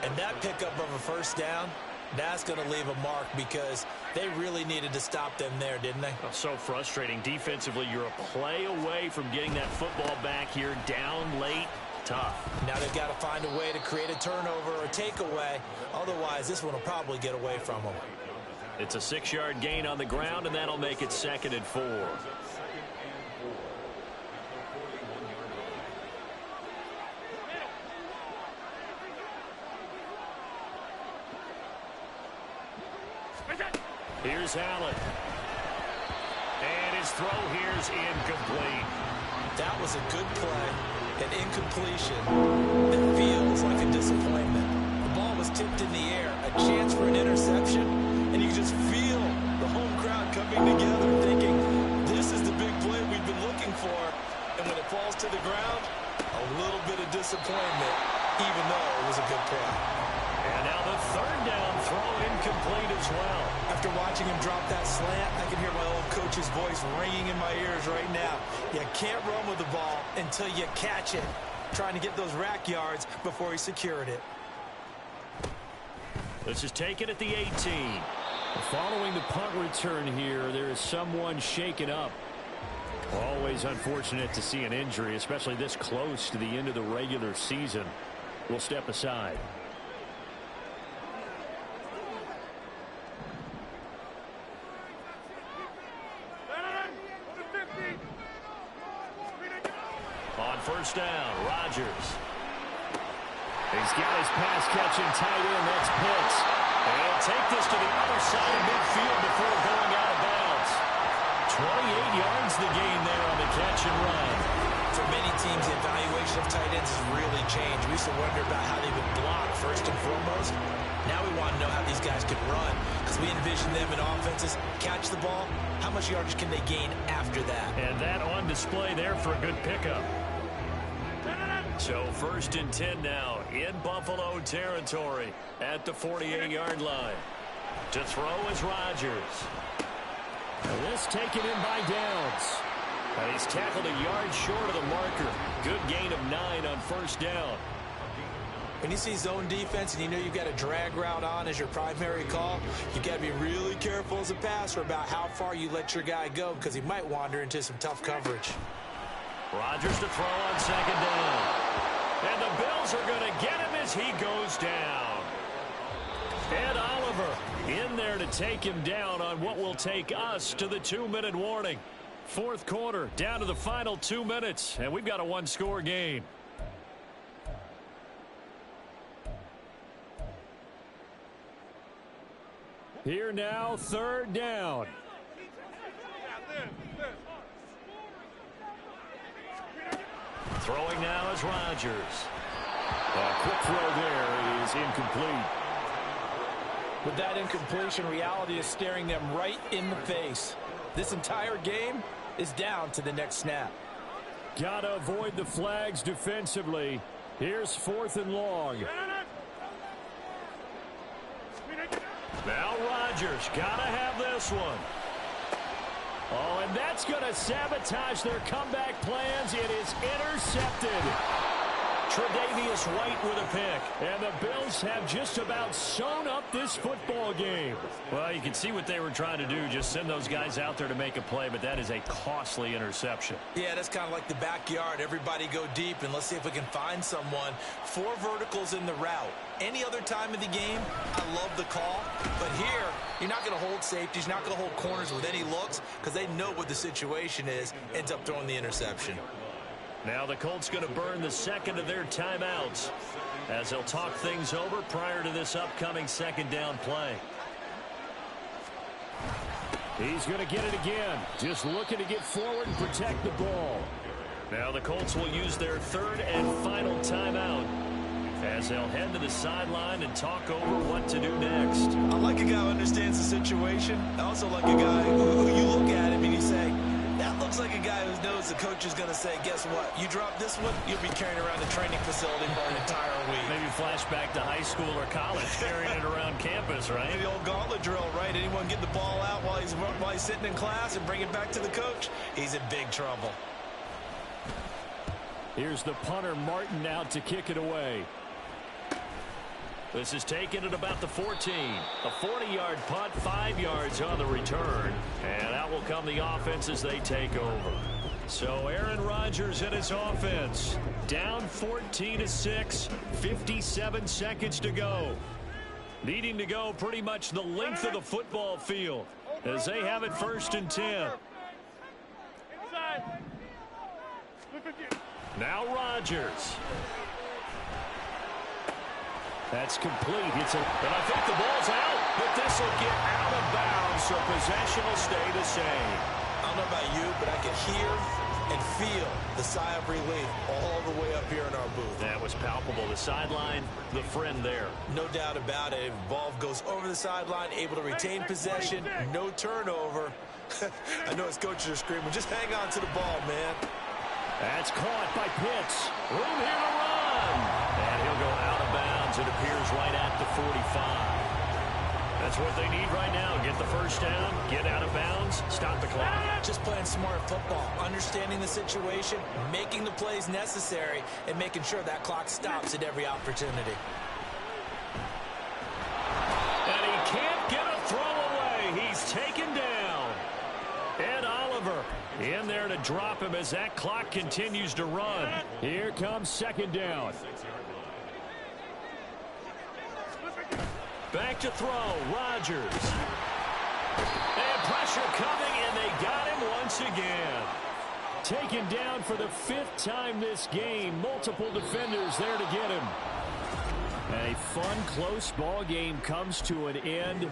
And that pickup of a first down, that's going to leave a mark because they really needed to stop them there, didn't they? Oh, so frustrating. Defensively, you're a play away from getting that football back here down late. Tough. Now they've got to find a way to create a turnover or takeaway. Otherwise, this one will probably get away from them. It's a 6-yard gain on the ground, and that'll make it 2nd and 4. Here's Allen. And his throw here's incomplete. That was a good play, an incompletion that feels like a disappointment. The ball was tipped in the air, a chance for an interception, and you just feel the home crowd coming together thinking, this is the big play we've been looking for. And when it falls to the ground, a little bit of disappointment, even though it was a good play. And now the 3rd down throw incomplete as well. After watching him drop that slant, I can hear my old coach's voice ringing in my ears right now. You can't run with the ball until you catch it. Trying to get those rack yards before he secured it. This is taken at the 18. Following the punt return here, there is someone shaken up. Always unfortunate to see an injury, especially this close to the end of the regular season. We'll step aside. On 1st down, Rodgers. He's got his pass-catching tight end. That's Pitts. And he'll take this to the other side of midfield before going out of bounds. 28 yards the gain there on the catch and run. For many teams, the evaluation of tight ends has really changed. We used to wonder about how they would block first and foremost. Now we want to know how these guys can run, because we envision them in offenses catch the ball. How much yardage can they gain after that? And that on display there for a good pickup. So 1st and 10 now in Buffalo territory at the 48-yard line. To throw is Rodgers. And this taken in by Downs. And he's tackled a yard short of the marker. Good gain of 9 on 1st down. When you see zone defense and you know you've got a drag route on as your primary call, you've got to be really careful as a passer about how far you let your guy go, because he might wander into some tough coverage. Rodgers to throw on 2nd down. And the Bills are going to get him as he goes down. Ed Oliver in there to take him down on what will take us to the 2-minute warning. 4th quarter, down to the final 2 minutes, and we've got a 1-score game. Here now, 3rd down. Throwing now is Rodgers. A quick throw there is incomplete. With that incompletion, reality is staring them right in the face. This entire game is down to the next snap. Gotta avoid the flags defensively. Here's 4th and long. Now Rodgers gotta have this one. Oh, and that's going to sabotage their comeback plans. It is intercepted. Tre'Davious White with a pick. And the Bills have just about sewn up this football game. Well, you can see what they were trying to do. Just send those guys out there to make a play, but that is a costly interception. Yeah, that's kind of like the backyard. Everybody go deep, and let's see if we can find someone. 4 verticals in the route. Any other time of the game, I love the call. But here, you're not going to hold safeties. You're not going to hold corners with any looks, because they know what the situation is. Ends up throwing the interception. Now the Colts going to burn the second of their timeouts as they'll talk things over prior to this upcoming 2nd down play. He's going to get it again. Just looking to get forward and protect the ball. Now the Colts will use their 3rd and final timeout as they'll head to the sideline and talk over what to do next. I like a guy who understands the situation. I also like a guy who you look at him and you say, that looks like a guy who knows the coach is going to say, guess what? You drop this one, you'll be carrying around the training facility for an entire week. Maybe flashback to high school or college, carrying it around campus, right? Maybe the old gauntlet drill, right? Anyone get the ball out while he's sitting in class and bring it back to the coach? He's in big trouble. Here's the punter, Martin, out to kick it away. This is taken at about the 14. A 40-yard punt, 5 yards on the return. And out will come the offense as they take over. So Aaron Rodgers and his offense down 14-6, 57 seconds to go. Needing to go pretty much the length of the football field as they have it 1st and 10. Now Rodgers. That's complete. And I think the ball's out, but this will get out of bounds, so possession will stay the same. I don't know about you, but I can hear and feel the sigh of relief all the way up here in our booth. That was palpable. The sideline, the friend there. No doubt about it. Ball goes over the sideline, able to retain possession, no turnover. I know his coaches are screaming, just hang on to the ball, man. That's caught by Pitts. Room here to run. And he'll go out of bounds. It appears right at the 45. That's what they need right now. Get the first down, get out of bounds, stop the clock. Just playing smart football, understanding the situation, making the plays necessary, and making sure that clock stops at every opportunity. And he can't get a throw away. He's taken down. Ed Oliver in there to drop him as that clock continues to run. Here comes 2nd down. Back to throw, Rodgers. And pressure coming, and they got him once again. Taken down for the 5th time this game. Multiple defenders there to get him. A fun, close ball game comes to an end.